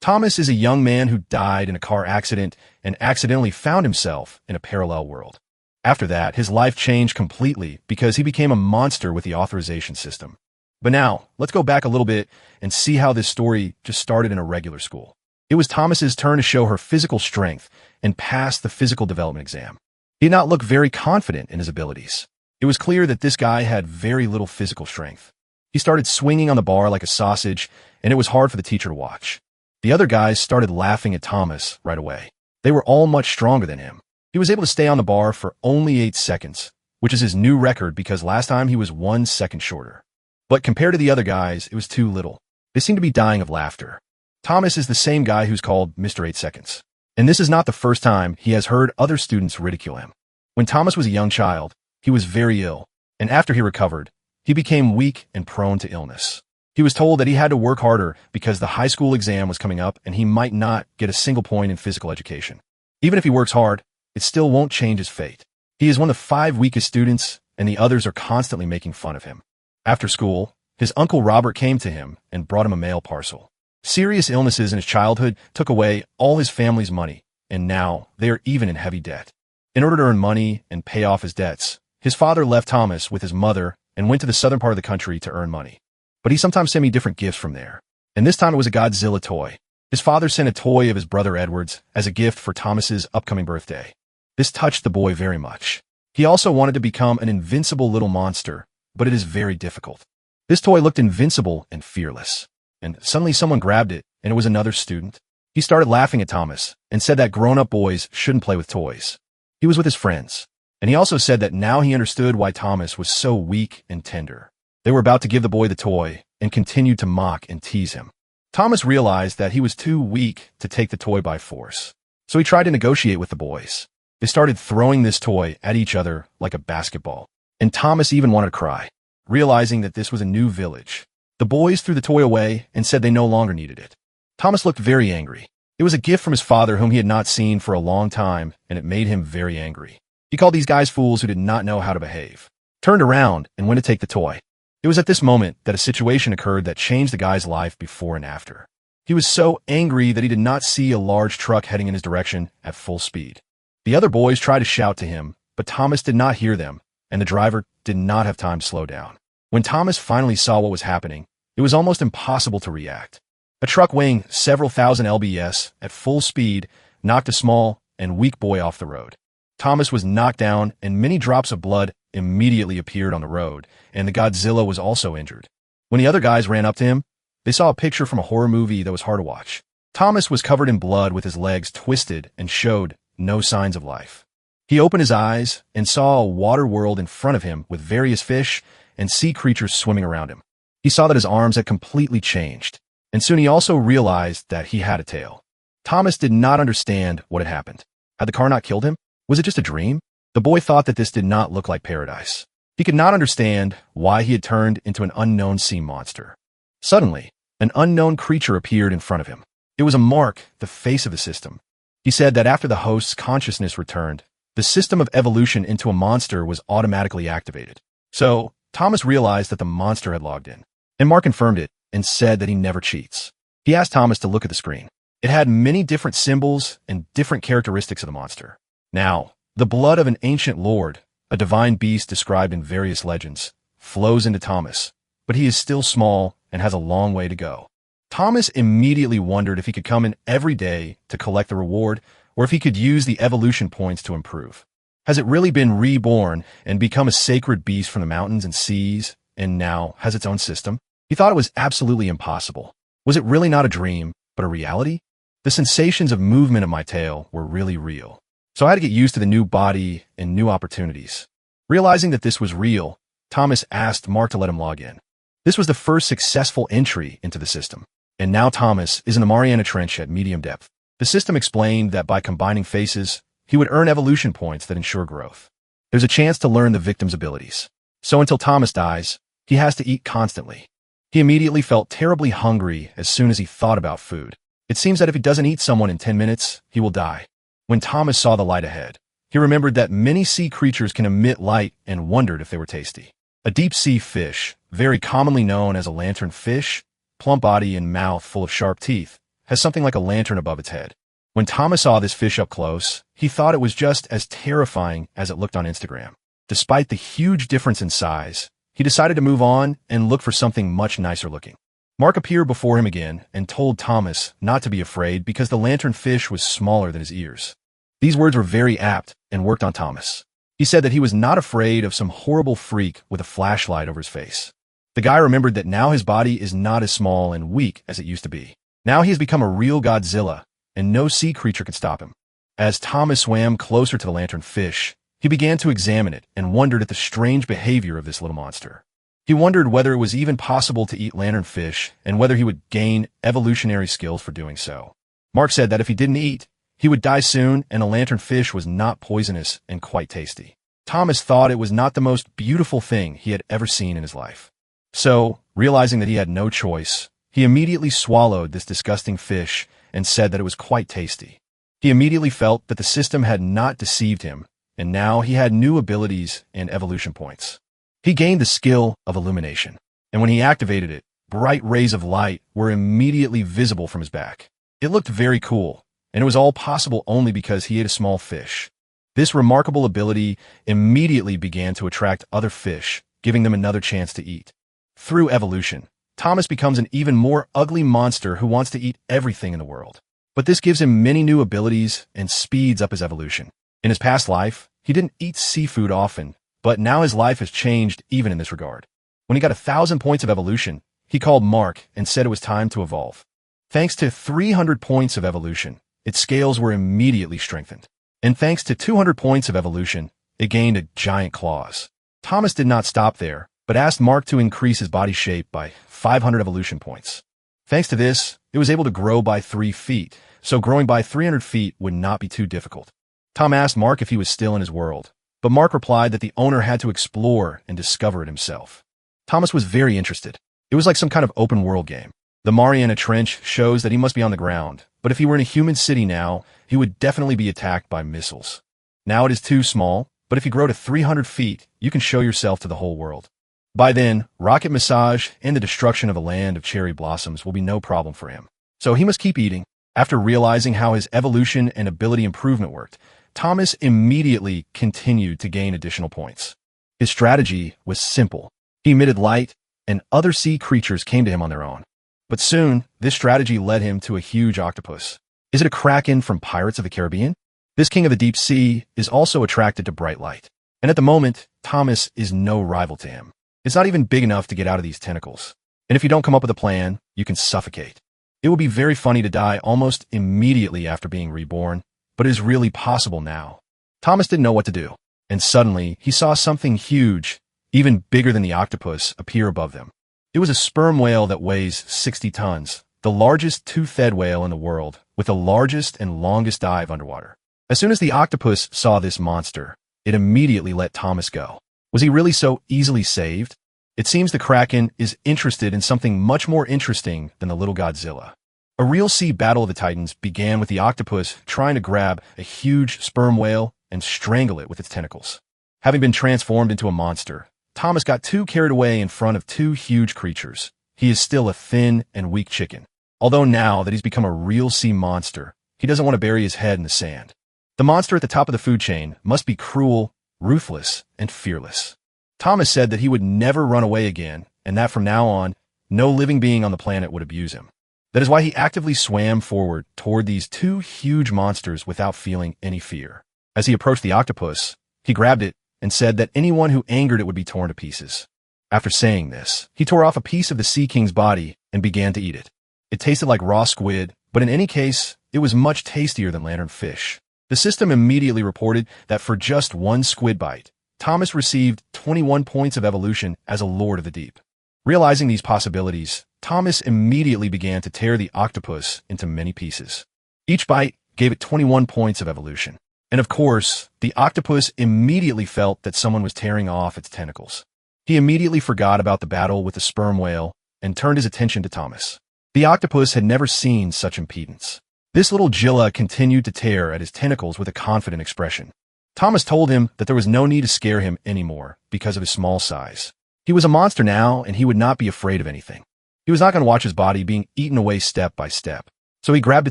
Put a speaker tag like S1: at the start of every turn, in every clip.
S1: Thomas is a young man who died in a car accident and accidentally found himself in a parallel world. After that, his life changed completely because he became a monster with the authorization system. But now, let's go back a little bit and see how this story just started in a regular school. It was Thomas's turn to show her physical strength and pass the physical development exam. He did not look very confident in his abilities. It was clear that this guy had very little physical strength. He started swinging on the bar like a sausage, and it was hard for the teacher to watch. The other guys started laughing at Thomas right away. They were all much stronger than him. He was able to stay on the bar for only 8 seconds, which is his new record because last time he was 1 second shorter. But compared to the other guys, it was too little. They seemed to be dying of laughter. Thomas is the same guy who's called Mr. 8 Seconds. And this is not the first time he has heard other students ridicule him. When Thomas was a young child, he was very ill, and after he recovered, he became weak and prone to illness. He was told that he had to work harder because the high school exam was coming up and he might not get a single point in physical education. Even if he works hard, it still won't change his fate. He is one of the 5 weakest students, and the others are constantly making fun of him. After school, his uncle Robert came to him and brought him a mail parcel. Serious illnesses in his childhood took away all his family's money, and now they are even in heavy debt. In order to earn money and pay off his debts, his father left Thomas with his mother and went to the southern part of the country to earn money. But he sometimes sent me different gifts from there. And this time it was a Godzilla toy. His father sent a toy of his brother Edward's as a gift for Thomas's upcoming birthday. This touched the boy very much. He also wanted to become an invincible little monster, but it is very difficult. This toy looked invincible and fearless. And suddenly someone grabbed it, and it was another student. He started laughing at Thomas and said that grown-up boys shouldn't play with toys. He was with his friends. And he also said that now he understood why Thomas was so weak and tender. They were about to give the boy the toy and continued to mock and tease him. Thomas realized that he was too weak to take the toy by force. So he tried to negotiate with the boys. They started throwing this toy at each other like a basketball. And Thomas even wanted to cry, realizing that this was a new village. The boys threw the toy away and said they no longer needed it. Thomas looked very angry. It was a gift from his father whom he had not seen for a long time, and it made him very angry. He called these guys fools who did not know how to behave, turned around and went to take the toy. It was at this moment that a situation occurred that changed the guy's life before and after. He was so angry that he did not see a large truck heading in his direction at full speed. The other boys tried to shout to him, but Thomas did not hear them, and the driver did not have time to slow down. When Thomas finally saw what was happening, it was almost impossible to react. A truck weighing several thousand lbs at full speed knocked a small and weak boy off the road. Thomas was knocked down, and many drops of blood immediately appeared on the road, and the Godzilla was also injured. When the other guys ran up to him, they saw a picture from a horror movie that was hard to watch. Thomas was covered in blood with his legs twisted and showed no signs of life. He opened his eyes and saw a water world in front of him with various fish and sea creatures swimming around him. He saw that his arms had completely changed, and soon he also realized that he had a tail. Thomas did not understand what had happened. Had the car not killed him? Was it just a dream? The boy thought that this did not look like paradise. He could not understand why he had turned into an unknown sea monster. Suddenly, an unknown creature appeared in front of him. It was a mark, the face of the system. He said that after the host's consciousness returned, the system of evolution into a monster was automatically activated. So, Thomas realized that the monster had logged in. And Mark confirmed it and said that he never cheats. He asked Thomas to look at the screen. It had many different symbols and different characteristics of the monster. Now, the blood of an ancient lord, a divine beast described in various legends, flows into Thomas, but he is still small and has a long way to go. Thomas immediately wondered if he could come in every day to collect the reward, or if he could use the evolution points to improve. Has it really been reborn and become a sacred beast from the mountains and seas, and now has its own system? He thought it was absolutely impossible. Was it really not a dream, but a reality? The sensations of movement of my tail were really real. So I had to get used to the new body and new opportunities. Realizing that this was real, Thomas asked Mark to let him log in. This was the first successful entry into the system. And now Thomas is in the Mariana Trench at medium depth. The system explained that by combining faces, he would earn evolution points that ensure growth. There's a chance to learn the victim's abilities. So until Thomas dies, he has to eat constantly. He immediately felt terribly hungry as soon as he thought about food. It seems that if he doesn't eat someone in 10 minutes, he will die. When Thomas saw the light ahead, he remembered that many sea creatures can emit light and wondered if they were tasty. A deep-sea fish, very commonly known as a lantern fish, plump body and mouth full of sharp teeth, has something like a lantern above its head. When Thomas saw this fish up close, he thought it was just as terrifying as it looked on Instagram. Despite the huge difference in size, he decided to move on and look for something much nicer looking. Mark appeared before him again and told Thomas not to be afraid because the lantern fish was smaller than his ears. These words were very apt and worked on Thomas. He said that he was not afraid of some horrible freak with a flashlight over his face. The guy remembered that now his body is not as small and weak as it used to be. Now he has become a real Godzilla, and no sea creature could stop him. As Thomas swam closer to the lantern fish, he began to examine it and wondered at the strange behavior of this little monster. He wondered whether it was even possible to eat lanternfish and whether he would gain evolutionary skills for doing so. Mark said that if he didn't eat, he would die soon, and a lanternfish was not poisonous and quite tasty. Thomas thought it was not the most beautiful thing he had ever seen in his life. So, realizing that he had no choice, he immediately swallowed this disgusting fish and said that it was quite tasty. He immediately felt that the system had not deceived him, and now he had new abilities and evolution points. He gained the skill of illumination, and when he activated it, bright rays of light were immediately visible from his back. It looked very cool, and it was all possible only because he ate a small fish. This remarkable ability immediately began to attract other fish, giving them another chance to eat. Through evolution, Thomas becomes an even more ugly monster who wants to eat everything in the world. But this gives him many new abilities and speeds up his evolution. In his past life, he didn't eat seafood often, but now his life has changed even in this regard. When he got 1,000 points of evolution, he called Mark and said it was time to evolve. Thanks to 300 points of evolution, its scales were immediately strengthened. And thanks to 200 points of evolution, it gained a giant claws. Thomas did not stop there, but asked Mark to increase his body shape by 500 evolution points. Thanks to this, it was able to grow by 3 feet, so growing by 300 feet would not be too difficult. Tom asked Mark if he was still in his world, but Mark replied that the owner had to explore and discover it himself. Thomas was very interested. It was like some kind of open world game. The Mariana Trench shows that he must be on the ground, but if he were in a human city now, he would definitely be attacked by missiles. Now it is too small, but if you grow to 300 feet, you can show yourself to the whole world. By then, rocket massage and the destruction of a land of cherry blossoms will be no problem for him. So he must keep eating. After realizing how his evolution and ability improvement worked, Thomas immediately continued to gain additional points. His strategy was simple. He emitted light, and other sea creatures came to him on their own. But soon, this strategy led him to a huge octopus. Is it a kraken from Pirates of the Caribbean? This king of the deep sea is also attracted to bright light. And at the moment, Thomas is no rival to him. It's not even big enough to get out of these tentacles. And if you don't come up with a plan, you can suffocate. It will be very funny to die almost immediately after being reborn, but it is really possible now. Thomas didn't know what to do, and suddenly he saw something huge, even bigger than the octopus, appear above them. It was a sperm whale that weighs 60 tons, the largest tooth-fed whale in the world, with the largest and longest dive underwater. As soon as the octopus saw this monster, it immediately let Thomas go. Was he really so easily saved? It seems the Kraken is interested in something much more interesting than the little Godzilla. A real sea battle of the Titans began with the octopus trying to grab a huge sperm whale and strangle it with its tentacles. Having been transformed into a monster, Thomas got too carried away in front of 2 huge creatures. He is still a thin and weak chicken. Although now that he's become a real sea monster, he doesn't want to bury his head in the sand. The monster at the top of the food chain must be cruel, ruthless, and fearless. Thomas said that he would never run away again, and that from now on, no living being on the planet would abuse him. That is why he actively swam forward toward these 2 huge monsters without feeling any fear. As he approached the octopus, he grabbed it and said that anyone who angered it would be torn to pieces. After saying this, he tore off a piece of the Sea King's body and began to eat it. It tasted like raw squid, but in any case, it was much tastier than lanternfish. The system immediately reported that for just 1 squid bite, Thomas received 21 points of evolution as a Lord of the Deep. Realizing these possibilities, Thomas immediately began to tear the octopus into many pieces. Each bite gave it 21 points of evolution. And of course, the octopus immediately felt that someone was tearing off its tentacles. He immediately forgot about the battle with the sperm whale and turned his attention to Thomas. The octopus had never seen such impedance. This little Jilla continued to tear at his tentacles with a confident expression. Thomas told him that there was no need to scare him anymore because of his small size. He was a monster now, and he would not be afraid of anything. He was not going to watch his body being eaten away step by step. So he grabbed a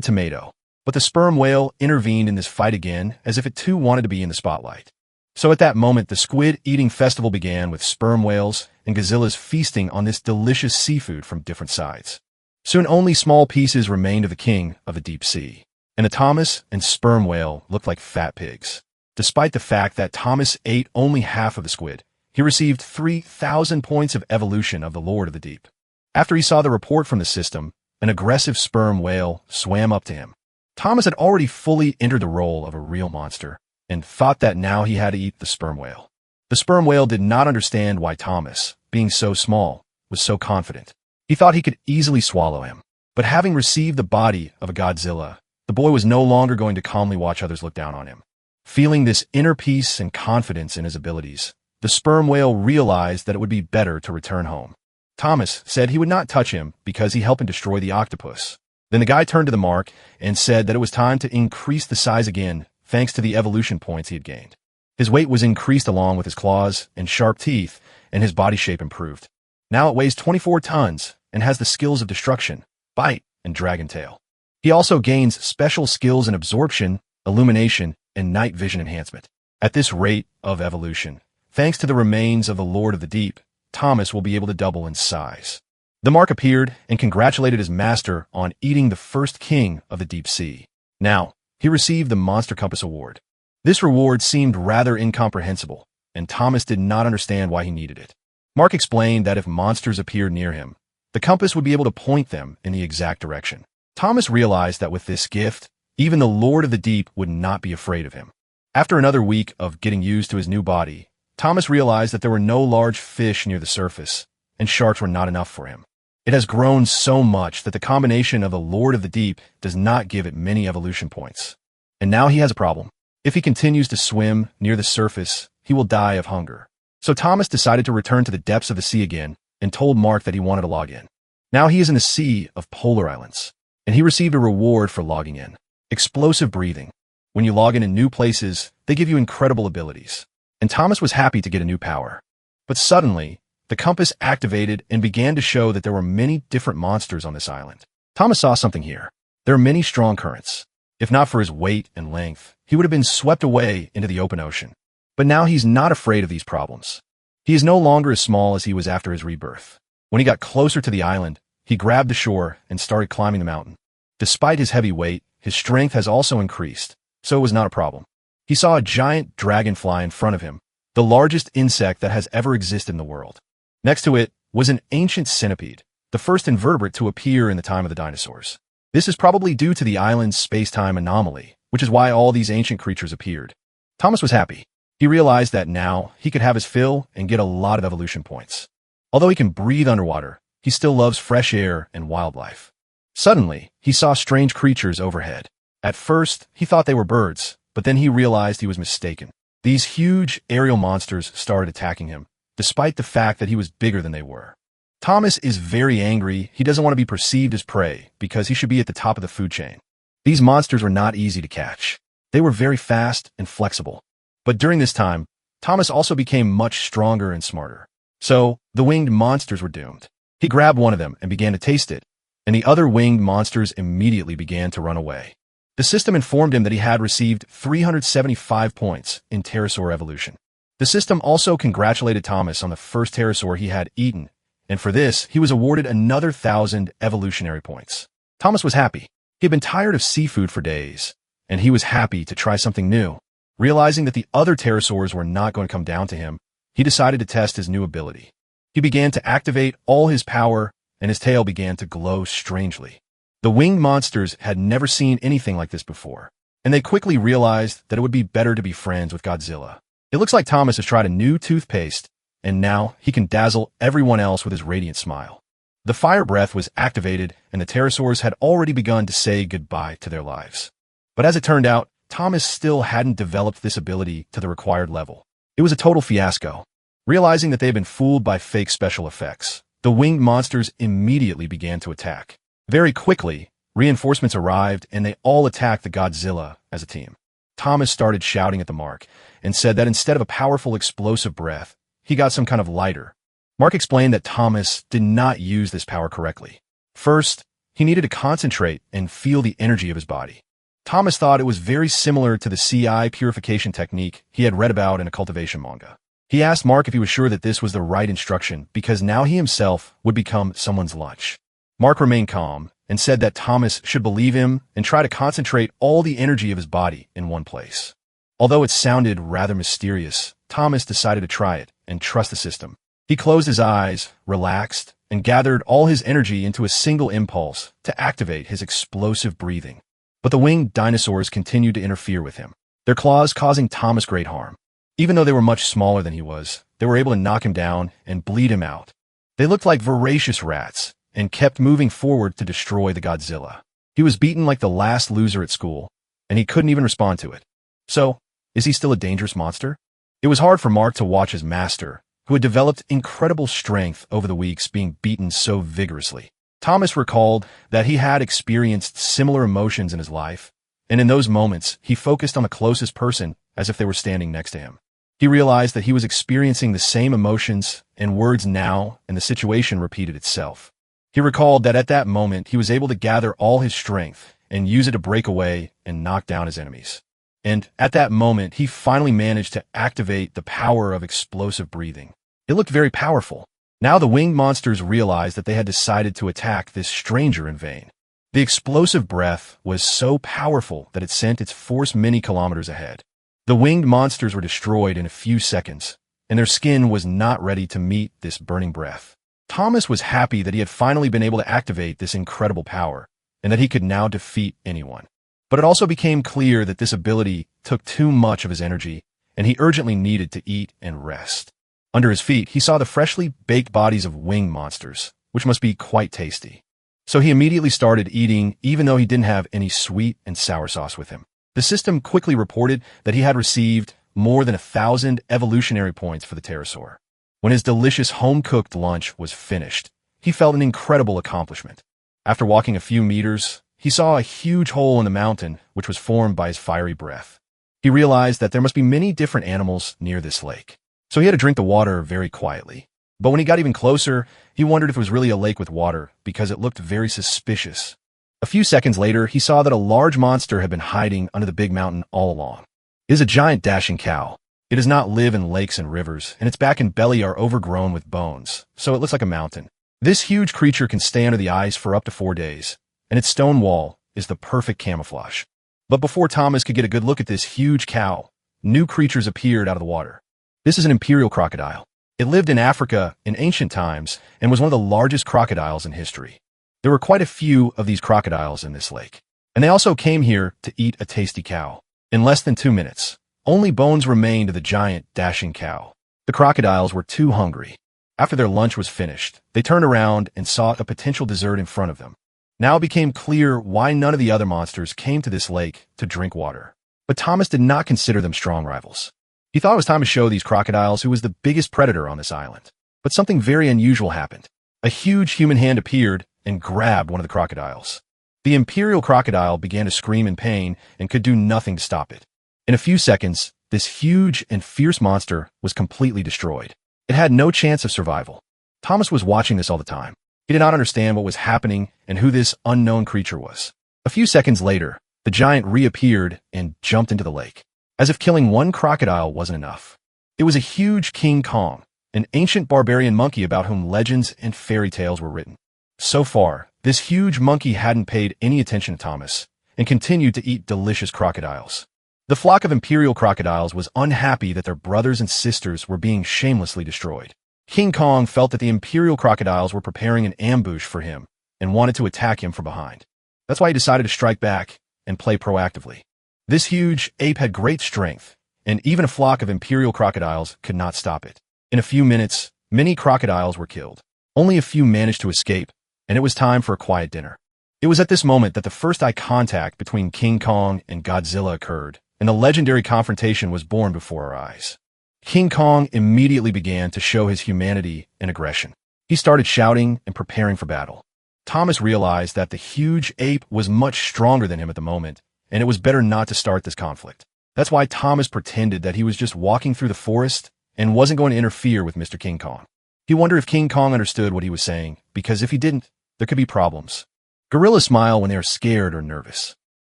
S1: tomato. But the sperm whale intervened in this fight again, as if it too wanted to be in the spotlight. So at that moment, the squid-eating festival began with sperm whales and gazillas feasting on this delicious seafood from different sides. Soon only small pieces remained of the king of the deep sea, and the Thomas and sperm whale looked like fat pigs. Despite the fact that Thomas ate only half of the squid, he received 3,000 points of evolution of the Lord of the Deep. After he saw the report from the system, an aggressive sperm whale swam up to him. Thomas had already fully entered the role of a real monster and thought that now he had to eat the sperm whale. The sperm whale did not understand why Thomas, being so small, was so confident. He thought he could easily swallow him. But having received the body of a Godzilla, the boy was no longer going to calmly watch others look down on him. Feeling this inner peace and confidence in his abilities, the sperm whale realized that it would be better to return home. Thomas said he would not touch him because he helped him destroy the octopus. Then the guy turned to the mark and said that it was time to increase the size again, thanks to the evolution points he had gained. His weight was increased along with his claws and sharp teeth, and his body shape improved. Now it weighs 24 tons and has the skills of destruction, bite, and dragon tail. He also gains special skills in absorption, illumination, and night vision enhancement. At this rate of evolution, thanks to the remains of the Lord of the Deep, Thomas will be able to double in size. The mark appeared and congratulated his master on eating the first king of the deep sea. Now, he received the Monster Compass Award. This reward seemed rather incomprehensible, and Thomas did not understand why he needed it. Mark explained that if monsters appeared near him, the compass would be able to point them in the exact direction. Thomas realized that with this gift, even the Lord of the Deep would not be afraid of him. After another week of getting used to his new body, Thomas realized that there were no large fish near the surface, and sharks were not enough for him. It has grown so much that the combination of the Lord of the Deep does not give it many evolution points. And now he has a problem. If he continues to swim near the surface, he will die of hunger. So Thomas decided to return to the depths of the sea again and told Mark that he wanted to log in. Now he is in the sea of polar islands, and he received a reward for logging in. Explosive breathing. When you log in new places, they give you incredible abilities. And Thomas was happy to get a new power. But suddenly, the compass activated and began to show that there were many different monsters on this island. Thomas saw something here. There are many strong currents. If not for his weight and length, he would have been swept away into the open ocean. But now he's not afraid of these problems. He is no longer as small as he was after his rebirth. When he got closer to the island, he grabbed the shore and started climbing the mountain. Despite his heavy weight, his strength has also increased, so it was not a problem. He saw a giant dragonfly in front of him, the largest insect that has ever existed in the world. Next to it was an ancient centipede, the first invertebrate to appear in the time of the dinosaurs. This is probably due to the island's space-time anomaly, which is why all these ancient creatures appeared. Thomas was happy. He realized that now he could have his fill and get a lot of evolution points. Although he can breathe underwater, he still loves fresh air and wildlife. Suddenly, he saw strange creatures overhead. At first, he thought they were birds, but then he realized he was mistaken. These huge aerial monsters started attacking him, despite the fact that he was bigger than they were. Thomas is very angry. He doesn't want to be perceived as prey because he should be at the top of the food chain. These monsters were not easy to catch. They were very fast and flexible. But during this time, Thomas also became much stronger and smarter. So, the winged monsters were doomed. He grabbed one of them and began to taste it, and the other winged monsters immediately began to run away. The system informed him that he had received 375 points in pterosaur evolution. The system also congratulated Thomas on the first pterosaur he had eaten, and for this, he was awarded another 1,000 evolutionary points. Thomas was happy. He had been tired of seafood for days, and he was happy to try something new. Realizing that the other pterosaurs were not going to come down to him, he decided to test his new ability. He began to activate all his power, and his tail began to glow strangely. The winged monsters had never seen anything like this before, and they quickly realized that it would be better to be friends with Godzilla. It looks like Thomas has tried a new toothpaste, and now he can dazzle everyone else with his radiant smile. The fire breath was activated, and the pterosaurs had already begun to say goodbye to their lives. But as it turned out, Thomas still hadn't developed this ability to the required level. It was a total fiasco. Realizing that they had been fooled by fake special effects, the winged monsters immediately began to attack. Very quickly, reinforcements arrived, and they all attacked the Godzilla as a team. Thomas started shouting at the Mark and said that instead of a powerful explosive breath, he got some kind of lighter. Mark explained that Thomas did not use this power correctly. First, He needed to concentrate and feel the energy of his body. Thomas thought it was very similar to the CI purification technique he had read about in a cultivation manga. He asked Mark if he was sure that this was the right instruction because now he himself would become someone's lunch. Mark remained calm and said that Thomas should believe him and try to concentrate all the energy of his body in one place. Although it sounded rather mysterious, Thomas decided to try it and trust the system. He closed his eyes, relaxed, and gathered all his energy into a single impulse to activate his explosive breathing. But the winged dinosaurs continued to interfere with him, their claws causing Thomas great harm. Even though they were much smaller than he was, they were able to knock him down and bleed him out. They looked like voracious rats and kept moving forward to destroy the Godzilla. He was beaten like the last loser at school, and he couldn't even respond to it. So, is he still a dangerous monster? It was hard for Mark to watch his master, who had developed incredible strength over the weeks, being beaten so vigorously. Thomas recalled that he had experienced similar emotions in his life, and in those moments, he focused on the closest person as if they were standing next to him. He realized that he was experiencing the same emotions and words now, and the situation repeated itself. He recalled that at that moment, he was able to gather all his strength and use it to break away and knock down his enemies. And at that moment, he finally managed to activate the power of explosive breathing. It looked very powerful. Now the winged monsters realized that they had decided to attack this stranger in vain. The explosive breath was so powerful that it sent its force many kilometers ahead. The winged monsters were destroyed in a few seconds, and their skin was not ready to meet this burning breath. Thomas was happy that he had finally been able to activate this incredible power, and that he could now defeat anyone. But it also became clear that this ability took too much of his energy, and he urgently needed to eat and rest. Under his feet, he saw the freshly baked bodies of winged monsters, which must be quite tasty. So he immediately started eating, even though he didn't have any sweet and sour sauce with him. The system quickly reported that he had received more than 1,000 evolutionary points for the pterosaur. When his delicious home-cooked lunch was finished, he felt an incredible accomplishment. After walking a few meters, he saw a huge hole in the mountain, which was formed by his fiery breath. He realized that there must be many different animals near this lake, so he had to drink the water very quietly. But when he got even closer, he wondered if it was really a lake with water, because it looked very suspicious. A few seconds later, he saw that a large monster had been hiding under the big mountain all along. It is a giant dashing cow. It does not live in lakes and rivers, and its back and belly are overgrown with bones, so it looks like a mountain. This huge creature can stay under the ice for up to 4 days, and its stone wall is the perfect camouflage. But before Thomas could get a good look at this huge cow, new creatures appeared out of the water. This is an imperial crocodile. It lived in Africa in ancient times and was one of the largest crocodiles in history. There were quite a few of these crocodiles in this lake, and they also came here to eat a tasty cow. In less than 2 minutes, only bones remained of the giant, dashing cow. The crocodiles were too hungry. After their lunch was finished, they turned around and sought a potential dessert in front of them. Now it became clear why none of the other monsters came to this lake to drink water. But Thomas did not consider them strong rivals. He thought it was time to show these crocodiles who was the biggest predator on this island. But something very unusual happened. A huge human hand appeared and grabbed one of the crocodiles. The imperial crocodile began to scream in pain and could do nothing to stop it. In a few seconds, this huge and fierce monster was completely destroyed. It had no chance of survival. Thomas was watching this all the time. He did not understand what was happening and who this unknown creature was. A few seconds later, the giant reappeared and jumped into the lake, as if killing one crocodile wasn't enough. It was a huge King Kong, an ancient barbarian monkey about whom legends and fairy tales were written. So far, this huge monkey hadn't paid any attention to Thomas and continued to eat delicious crocodiles. The flock of imperial crocodiles was unhappy that their brothers and sisters were being shamelessly destroyed. King Kong felt that the imperial crocodiles were preparing an ambush for him and wanted to attack him from behind. That's why he decided to strike back and play proactively. This huge ape had great strength, and even a flock of imperial crocodiles could not stop it. In a few minutes, many crocodiles were killed. Only a few managed to escape, and it was time for a quiet dinner. It was at this moment that the first eye contact between King Kong and Godzilla occurred, and the legendary confrontation was born before our eyes. King Kong immediately began to show his humanity and aggression. He started shouting and preparing for battle. Thomas realized that the huge ape was much stronger than him at the moment, and it was better not to start this conflict. That's why Thomas pretended that he was just walking through the forest and wasn't going to interfere with Mr. King Kong. He wondered if King Kong understood what he was saying, because if he didn't, there could be problems. Gorillas smile when they are scared or nervous.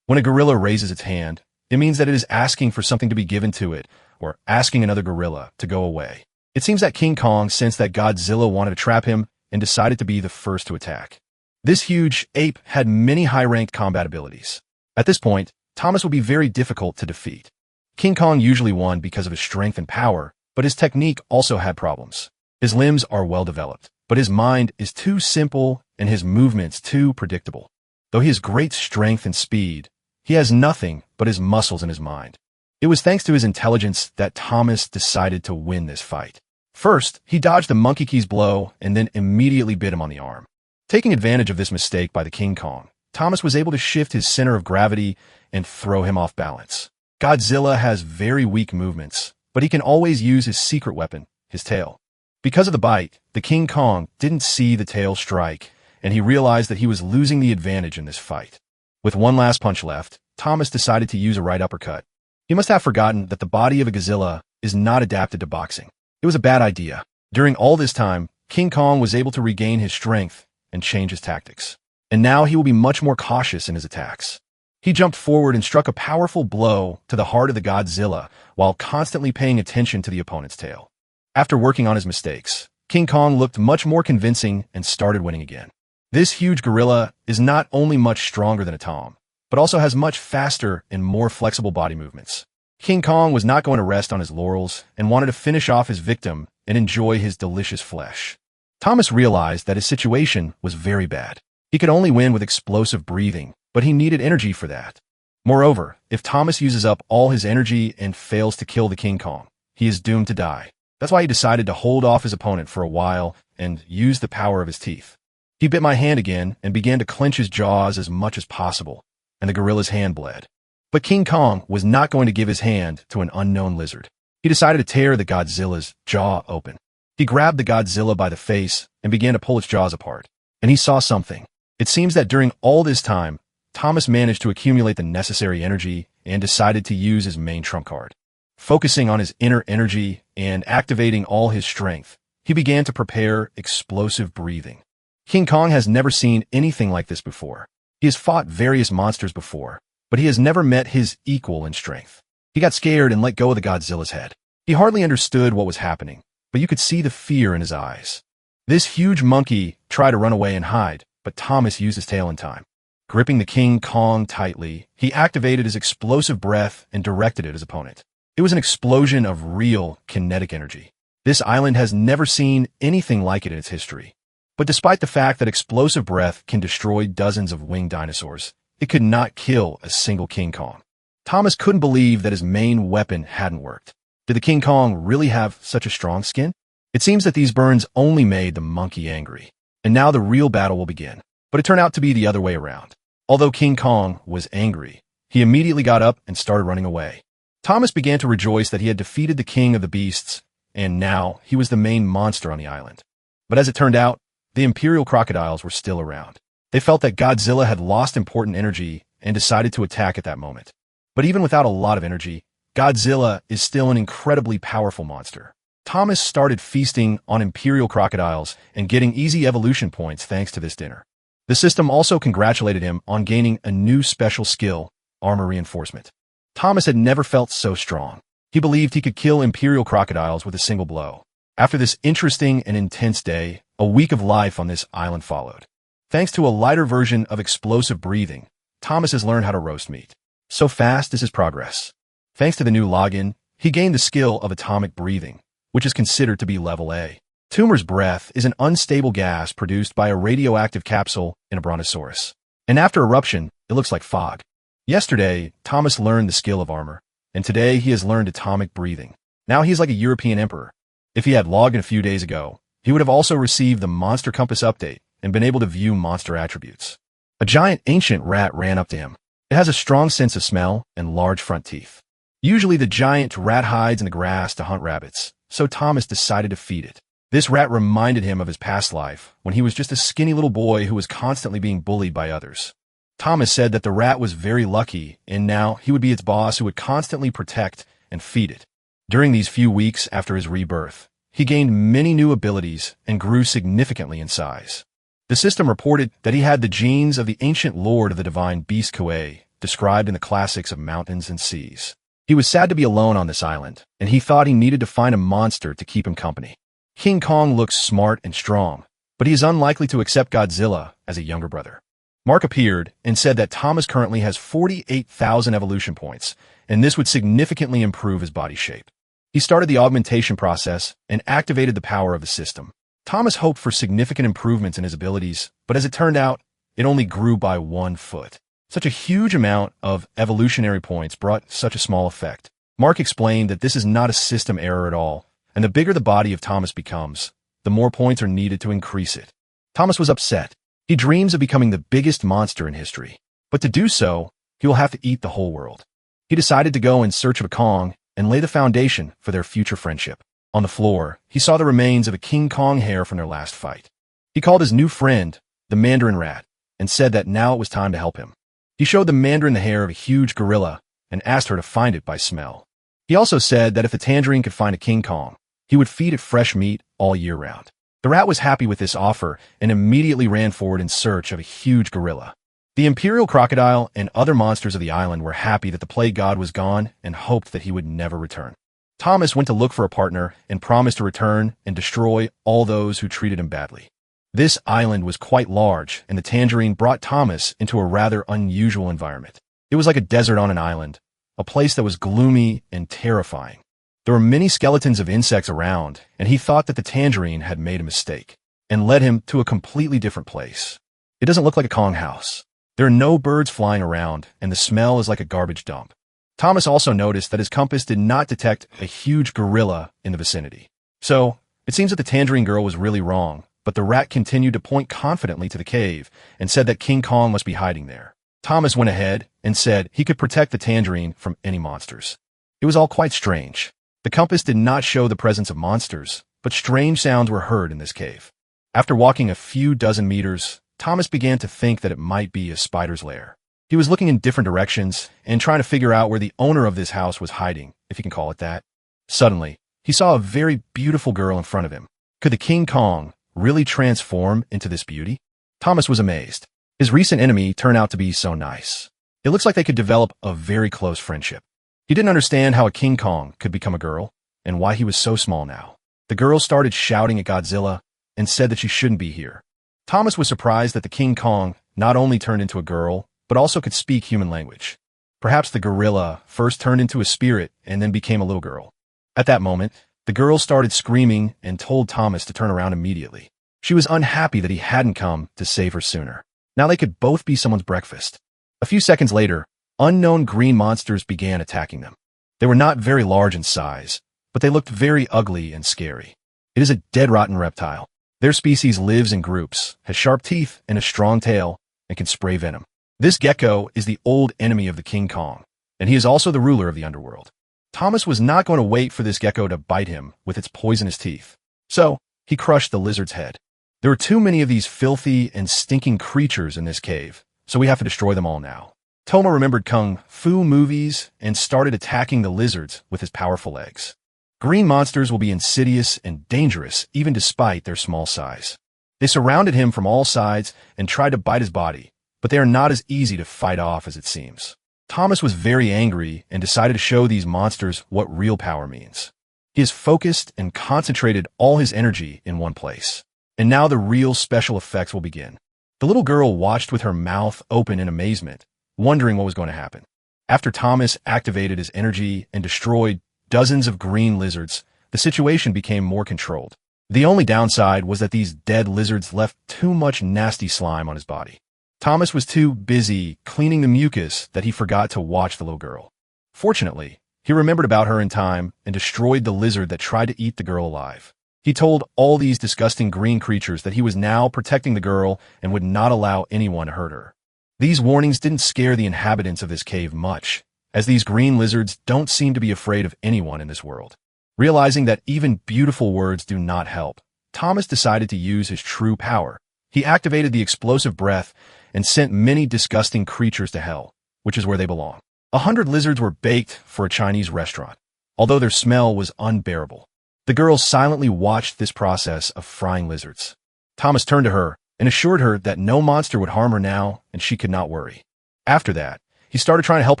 S1: When a gorilla raises its hand, it means that it is asking for something to be given to it, or asking another gorilla to go away. It seems that King Kong sensed that Godzilla wanted to trap him and decided to be the first to attack. This huge ape had many high-ranked combat abilities. At this point, Thomas would be very difficult to defeat. King Kong usually won because of his strength and power, but his technique also had problems. His limbs are well developed, but his mind is too simple and his movements too predictable. Though he has great strength and speed, he has nothing but his muscles and his mind. It was thanks to his intelligence that Thomas decided to win this fight. First, he dodged the Monkey Key's blow and then immediately bit him on the arm. Taking advantage of this mistake by the King Kong, Thomas was able to shift his center of gravity and throw him off balance. Godzilla has very weak movements, but he can always use his secret weapon, his tail. Because of the bite, the King Kong didn't see the tail strike, and he realized that he was losing the advantage in this fight. With one last punch left, Thomas decided to use a right uppercut. He must have forgotten that the body of a gazilla is not adapted to boxing. It was a bad idea. During all this time, King Kong was able to regain his strength and change his tactics. And now he will be much more cautious in his attacks. He jumped forward and struck a powerful blow to the heart of the Godzilla while constantly paying attention to the opponent's tail. After working on his mistakes, King Kong looked much more convincing and started winning again. This huge gorilla is not only much stronger than a tom, but also has much faster and more flexible body movements. King Kong was not going to rest on his laurels and wanted to finish off his victim and enjoy his delicious flesh. Thomas realized that his situation was very bad. He could only win with explosive breathing, but he needed energy for that. Moreover, if Thomas uses up all his energy and fails to kill the King Kong, he is doomed to die. That's why he decided to hold off his opponent for a while and use the power of his teeth. He bit my hand again and began to clench his jaws as much as possible, and the gorilla's hand bled. But King Kong was not going to give his hand to an unknown lizard. He decided to tear the Godzilla's jaw open. He grabbed the Godzilla by the face and began to pull its jaws apart. And he saw something. It seems that during all this time, Thomas managed to accumulate the necessary energy and decided to use his main trump card. Focusing on his inner energy and activating all his strength, he began to prepare explosive breathing. King Kong has never seen anything like this before. He has fought various monsters before, but he has never met his equal in strength. He got scared and let go of the Godzilla's head. He hardly understood what was happening, but you could see the fear in his eyes. This huge monkey tried to run away and hide, but Thomas used his tail in time. Gripping the King Kong tightly, he activated his explosive breath and directed it at his opponent. It was an explosion of real kinetic energy. This island has never seen anything like it in its history. But despite the fact that explosive breath can destroy dozens of winged dinosaurs, it could not kill a single King Kong. Thomas couldn't believe that his main weapon hadn't worked. Did the King Kong really have such a strong skin? It seems that these burns only made the monkey angry. And now the real battle will begin. But it turned out to be the other way around. Although King Kong was angry, he immediately got up and started running away. Thomas began to rejoice that he had defeated the king of the beasts, and now he was the main monster on the island. But as it turned out, the imperial crocodiles were still around. They felt that Godzilla had lost important energy and decided to attack at that moment. But even without a lot of energy, Godzilla is still an incredibly powerful monster. Thomas started feasting on imperial crocodiles and getting easy evolution points thanks to this dinner. The system also congratulated him on gaining a new special skill, armor reinforcement. Thomas had never felt so strong. He believed he could kill imperial crocodiles with a single blow. After this interesting and intense day, a week of life on this island followed. Thanks to a lighter version of explosive breathing, Thomas has learned how to roast meat. So fast is his progress. Thanks to the new login, he gained the skill of atomic breathing, which is considered to be level A. Tumor's breath is an unstable gas produced by a radioactive capsule in a brontosaurus. And after eruption, it looks like fog. Yesterday, Thomas learned the skill of armor, and today he has learned atomic breathing. Now he's like a European emperor. If he had logged in a few days ago, he would have also received the Monster Compass update and been able to view monster attributes. A giant ancient rat ran up to him. It has a strong sense of smell and large front teeth. Usually the giant rat hides in the grass to hunt rabbits, so Thomas decided to feed it. This rat reminded him of his past life, when he was just a skinny little boy who was constantly being bullied by others. Thomas said that the rat was very lucky, and now he would be its boss who would constantly protect and feed it. During these few weeks after his rebirth, he gained many new abilities and grew significantly in size. The system reported that he had the genes of the ancient lord of the divine beast Kuei, described in the classics of mountains and seas. He was sad to be alone on this island, and he thought he needed to find a monster to keep him company. King Kong looks smart and strong, but he is unlikely to accept Godzilla as a younger brother. Mark appeared and said that Thomas currently has 48,000 evolution points, and this would significantly improve his body shape. He started the augmentation process and activated the power of the system. Thomas hoped for significant improvements in his abilities, but as it turned out, it only grew by 1 foot. Such a huge amount of evolutionary points brought such a small effect. Mark explained that this is not a system error at all, and the bigger the body of Thomas becomes, the more points are needed to increase it. Thomas was upset. He dreams of becoming the biggest monster in history, but to do so, he will have to eat the whole world. He decided to go in search of a Kong and lay the foundation for their future friendship. On the floor, he saw the remains of a King Kong hair from their last fight. He called his new friend, the Mandarin Rat, and said that now it was time to help him. He showed the Mandarin the hair of a huge gorilla and asked her to find it by smell. He also said that if the Tangerine could find a King Kong, he would feed it fresh meat all year round. The rat was happy with this offer and immediately ran forward in search of a huge gorilla. The imperial crocodile and other monsters of the island were happy that the plague god was gone and hoped that he would never return. Thomas went to look for a partner and promised to return and destroy all those who treated him badly. This island was quite large, and the Tangerine brought Thomas into a rather unusual environment. It was like a desert on an island, a place that was gloomy and terrifying. There were many skeletons of insects around, and he thought that the Tangerine had made a mistake and led him to a completely different place. It doesn't look like a Kong house. There are no birds flying around, and the smell is like a garbage dump. Thomas also noticed that his compass did not detect a huge gorilla in the vicinity. So, it seems that the Tangerine girl was really wrong, but the rat continued to point confidently to the cave and said that King Kong must be hiding there. Thomas went ahead and said he could protect the Tangerine from any monsters. It was all quite strange. The compass did not show the presence of monsters, but strange sounds were heard in this cave. After walking a few dozen meters, Thomas began to think that it might be a spider's lair. He was looking in different directions and trying to figure out where the owner of this house was hiding, if you can call it that. Suddenly, he saw a very beautiful girl in front of him. Could the King Kong really transform into this beauty? Thomas was amazed. His recent enemy turned out to be so nice. It looks like they could develop a very close friendship. He didn't understand how a King Kong could become a girl and why he was so small now. The girl started shouting at Godzilla and said that she shouldn't be here. Thomas was surprised that the King Kong not only turned into a girl, but also could speak human language. Perhaps the gorilla first turned into a spirit and then became a little girl. At that moment, the girl started screaming and told Thomas to turn around immediately. She was unhappy that he hadn't come to save her sooner. Now they could both be someone's breakfast. A few seconds later, unknown green monsters began attacking them. They were not very large in size, but they looked very ugly and scary. It is a dead rotten reptile. Their species lives in groups, has sharp teeth and a strong tail, and can spray venom. This gecko is the old enemy of the King Kong, and he is also the ruler of the underworld. Thomas was not going to wait for this gecko to bite him with its poisonous teeth, so he crushed the lizard's head. There are too many of these filthy and stinking creatures in this cave, so we have to destroy them all now. Toma remembered kung fu movies and started attacking the lizards with his powerful legs. Green monsters will be insidious and dangerous even despite their small size. They surrounded him from all sides and tried to bite his body, but they are not as easy to fight off as it seems. Thomas was very angry and decided to show these monsters what real power means. He has focused and concentrated all his energy in one place. And now the real special effects will begin. The little girl watched with her mouth open in amazement, wondering what was going to happen. After Thomas activated his energy and destroyed dozens of green lizards, the situation became more controlled. The only downside was that these dead lizards left too much nasty slime on his body. Thomas was too busy cleaning the mucus that he forgot to watch the little girl. Fortunately, he remembered about her in time and destroyed the lizard that tried to eat the girl alive. He told all these disgusting green creatures that he was now protecting the girl and would not allow anyone to hurt her. These warnings didn't scare the inhabitants of this cave much, as these green lizards don't seem to be afraid of anyone in this world. Realizing that even beautiful words do not help, Thomas decided to use his true power. He activated the explosive breath and sent many disgusting creatures to hell, which is where they belong. 100 lizards were baked for a Chinese restaurant, although their smell was unbearable. The girl silently watched this process of frying lizards. Thomas turned to her and assured her that no monster would harm her now and she could not worry. After that, he started trying to help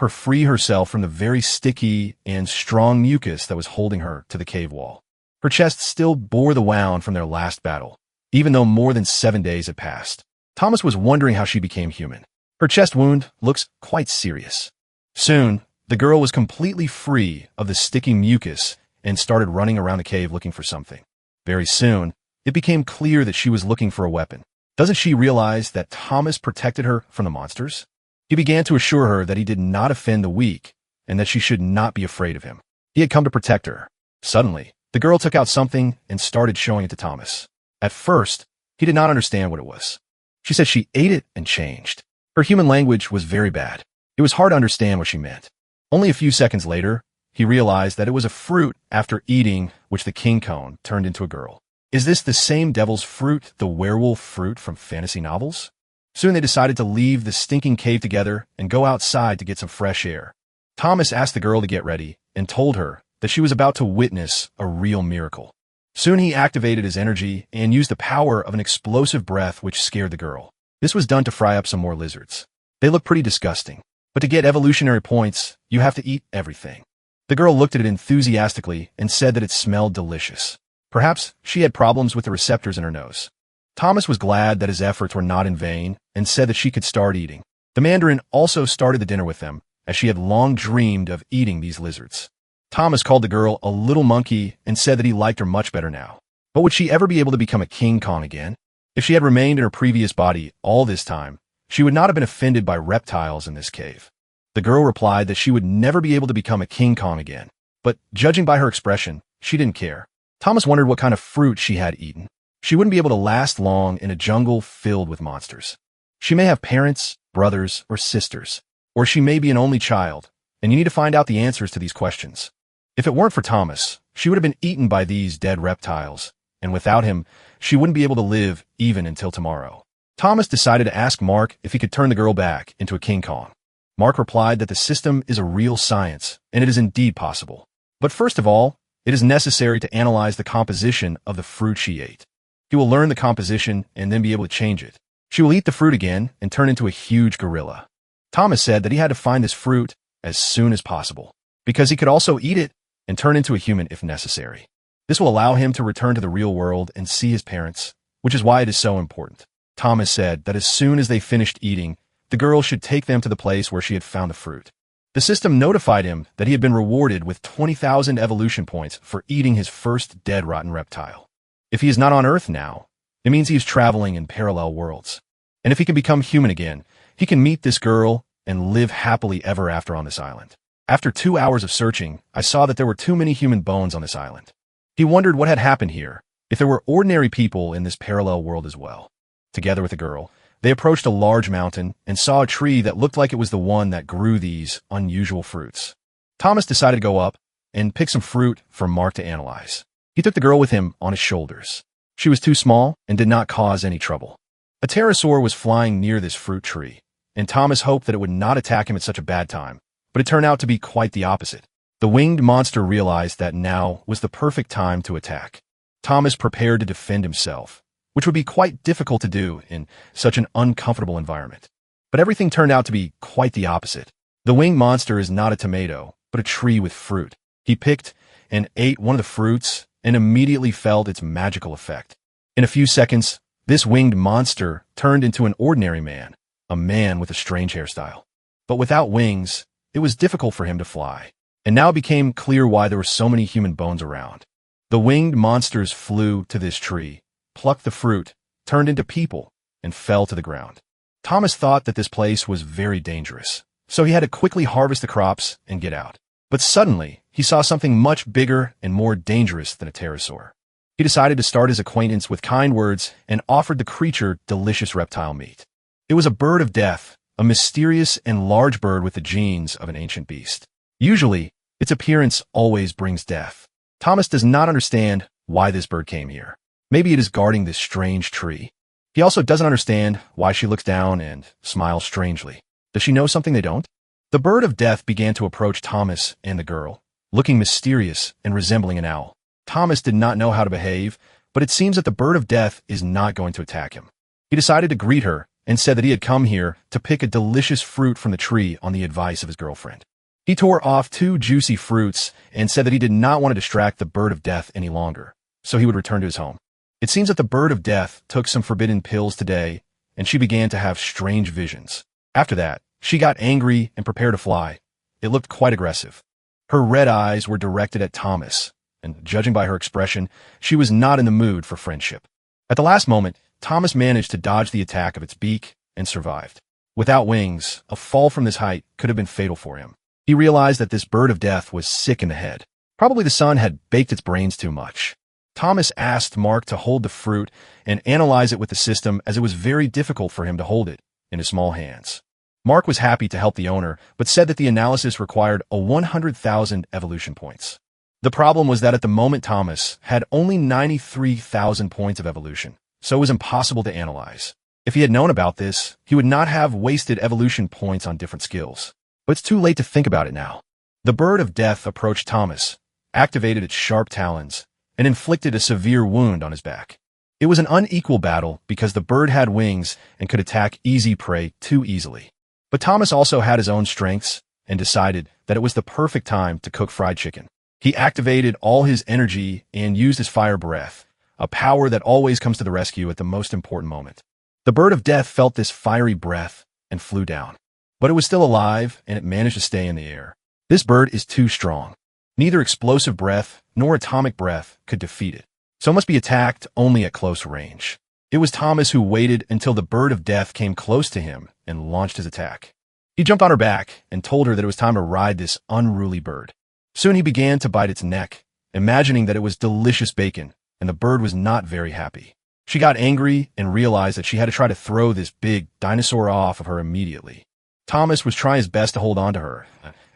S1: her free herself from the very sticky and strong mucus that was holding her to the cave wall. Her chest still bore the wound from their last battle, even though more than 7 days had passed. Thomas was wondering how she became human. Her chest wound looks quite serious. Soon, the girl was completely free of the sticky mucus and started running around the cave looking for something. Very soon, it became clear that she was looking for a weapon. Doesn't she realize that Thomas protected her from the monsters? He began to assure her that he did not offend the weak and that she should not be afraid of him. He had come to protect her. Suddenly, the girl took out something and started showing it to Thomas. At first, he did not understand what it was. She said she ate it and changed. Her human language was very bad. It was hard to understand what she meant. Only a few seconds later, he realized that it was a fruit after eating which the king cone turned into a girl. Is this the same devil's fruit, the werewolf fruit from fantasy novels? Soon they decided to leave the stinking cave together and go outside to get some fresh air. Thomas asked the girl to get ready and told her that she was about to witness a real miracle. Soon he activated his energy and used the power of an explosive breath which scared the girl. This was done to fry up some more lizards. They looked pretty disgusting, but to get evolutionary points, you have to eat everything. The girl looked at it enthusiastically and said that it smelled delicious. Perhaps she had problems with the receptors in her nose. Thomas was glad that his efforts were not in vain and said that she could start eating. The Mandarin also started the dinner with them, as she had long dreamed of eating these lizards. Thomas called the girl a little monkey and said that he liked her much better now. But would she ever be able to become a King Kong again? If she had remained in her previous body all this time, she would not have been offended by reptiles in this cave. The girl replied that she would never be able to become a King Kong again, but judging by her expression, she didn't care. Thomas wondered what kind of fruit she had eaten. She wouldn't be able to last long in a jungle filled with monsters. She may have parents, brothers, or sisters, or she may be an only child, and you need to find out the answers to these questions. If it weren't for Thomas, she would have been eaten by these dead reptiles, and without him, she wouldn't be able to live even until tomorrow. Thomas decided to ask Mark if he could turn the girl back into a King Kong. Mark replied that the system is a real science, and it is indeed possible. But first of all, it is necessary to analyze the composition of the fruit she ate. He will learn the composition and then be able to change it. She will eat the fruit again and turn into a huge gorilla. Thomas said that he had to find this fruit as soon as possible, because he could also eat it and turn into a human if necessary. This will allow him to return to the real world and see his parents, which is why it is so important. Thomas said that as soon as they finished eating, the girl should take them to the place where she had found the fruit. The system notified him that he had been rewarded with 20,000 evolution points for eating his first dead rotten reptile. If he is not on Earth now, it means he is traveling in parallel worlds. And if he can become human again, he can meet this girl and live happily ever after on this island. After 2 hours of searching, I saw that there were too many human bones on this island. He wondered what had happened here, if there were ordinary people in this parallel world as well. Together with the girl, they approached a large mountain and saw a tree that looked like it was the one that grew these unusual fruits. Thomas decided to go up and pick some fruit for Mark to analyze. He took the girl with him on his shoulders. She was too small and did not cause any trouble. A pterosaur was flying near this fruit tree, and Thomas hoped that it would not attack him at such a bad time, but it turned out to be quite the opposite. The winged monster realized that now was the perfect time to attack. Thomas prepared to defend himself, which would be quite difficult to do in such an uncomfortable environment. But everything turned out to be quite the opposite. The winged monster is not a tomato, but a tree with fruit. He picked and ate one of the fruits and immediately felt its magical effect. In a few seconds, this winged monster turned into an ordinary man, a man with a strange hairstyle. But without wings, it was difficult for him to fly. And now it became clear why there were so many human bones around. The winged monsters flew to this tree, plucked the fruit, turned into people, and fell to the ground. Thomas thought that this place was very dangerous, so he had to quickly harvest the crops and get out. But suddenly, he saw something much bigger and more dangerous than a pterosaur. He decided to start his acquaintance with kind words and offered the creature delicious reptile meat. It was a bird of death, a mysterious and large bird with the genes of an ancient beast. Usually, its appearance always brings death. Thomas does not understand why this bird came here. Maybe it is guarding this strange tree. He also doesn't understand why she looks down and smiles strangely. Does she know something they don't? The bird of death began to approach Thomas and the girl, looking mysterious and resembling an owl. Thomas did not know how to behave, but it seems that the bird of death is not going to attack him. He decided to greet her and said that he had come here to pick a delicious fruit from the tree on the advice of his girlfriend. He tore off 2 juicy fruits and said that he did not want to distract the bird of death any longer, so he would return to his home. It seems that the bird of death took some forbidden pills today, and she began to have strange visions. After that, she got angry and prepared to fly. It looked quite aggressive. Her red eyes were directed at Thomas, and judging by her expression, she was not in the mood for friendship. At the last moment, Thomas managed to dodge the attack of its beak and survived. Without wings, a fall from this height could have been fatal for him. He realized that this bird of death was sick in the head. Probably the sun had baked its brains too much. Thomas asked Mark to hold the fruit and analyze it with the system, as it was very difficult for him to hold it in his small hands. Mark was happy to help the owner, but said that the analysis required 100,000 evolution points. The problem was that at the moment Thomas had only 93,000 points of evolution, so it was impossible to analyze. If he had known about this, he would not have wasted evolution points on different skills. But it's too late to think about it now. The bird of death approached Thomas, activated its sharp talons, and inflicted a severe wound on his back. It was an unequal battle because the bird had wings and could attack easy prey too easily. But Thomas also had his own strengths and decided that it was the perfect time to cook fried chicken. He activated all his energy and used his fire breath, a power that always comes to the rescue at the most important moment. The bird of death felt this fiery breath and flew down. But it was still alive, and it managed to stay in the air. This bird is too strong. Neither explosive breath nor atomic breath could defeat it, so it must be attacked only at close range. It was Thomas who waited until the bird of death came close to him and launched his attack. He jumped on her back and told her that it was time to ride this unruly bird. Soon he began to bite its neck, imagining that it was delicious bacon, and the bird was not very happy. She got angry and realized that she had to try to throw this big dinosaur off of her immediately. Thomas was trying his best to hold on to her,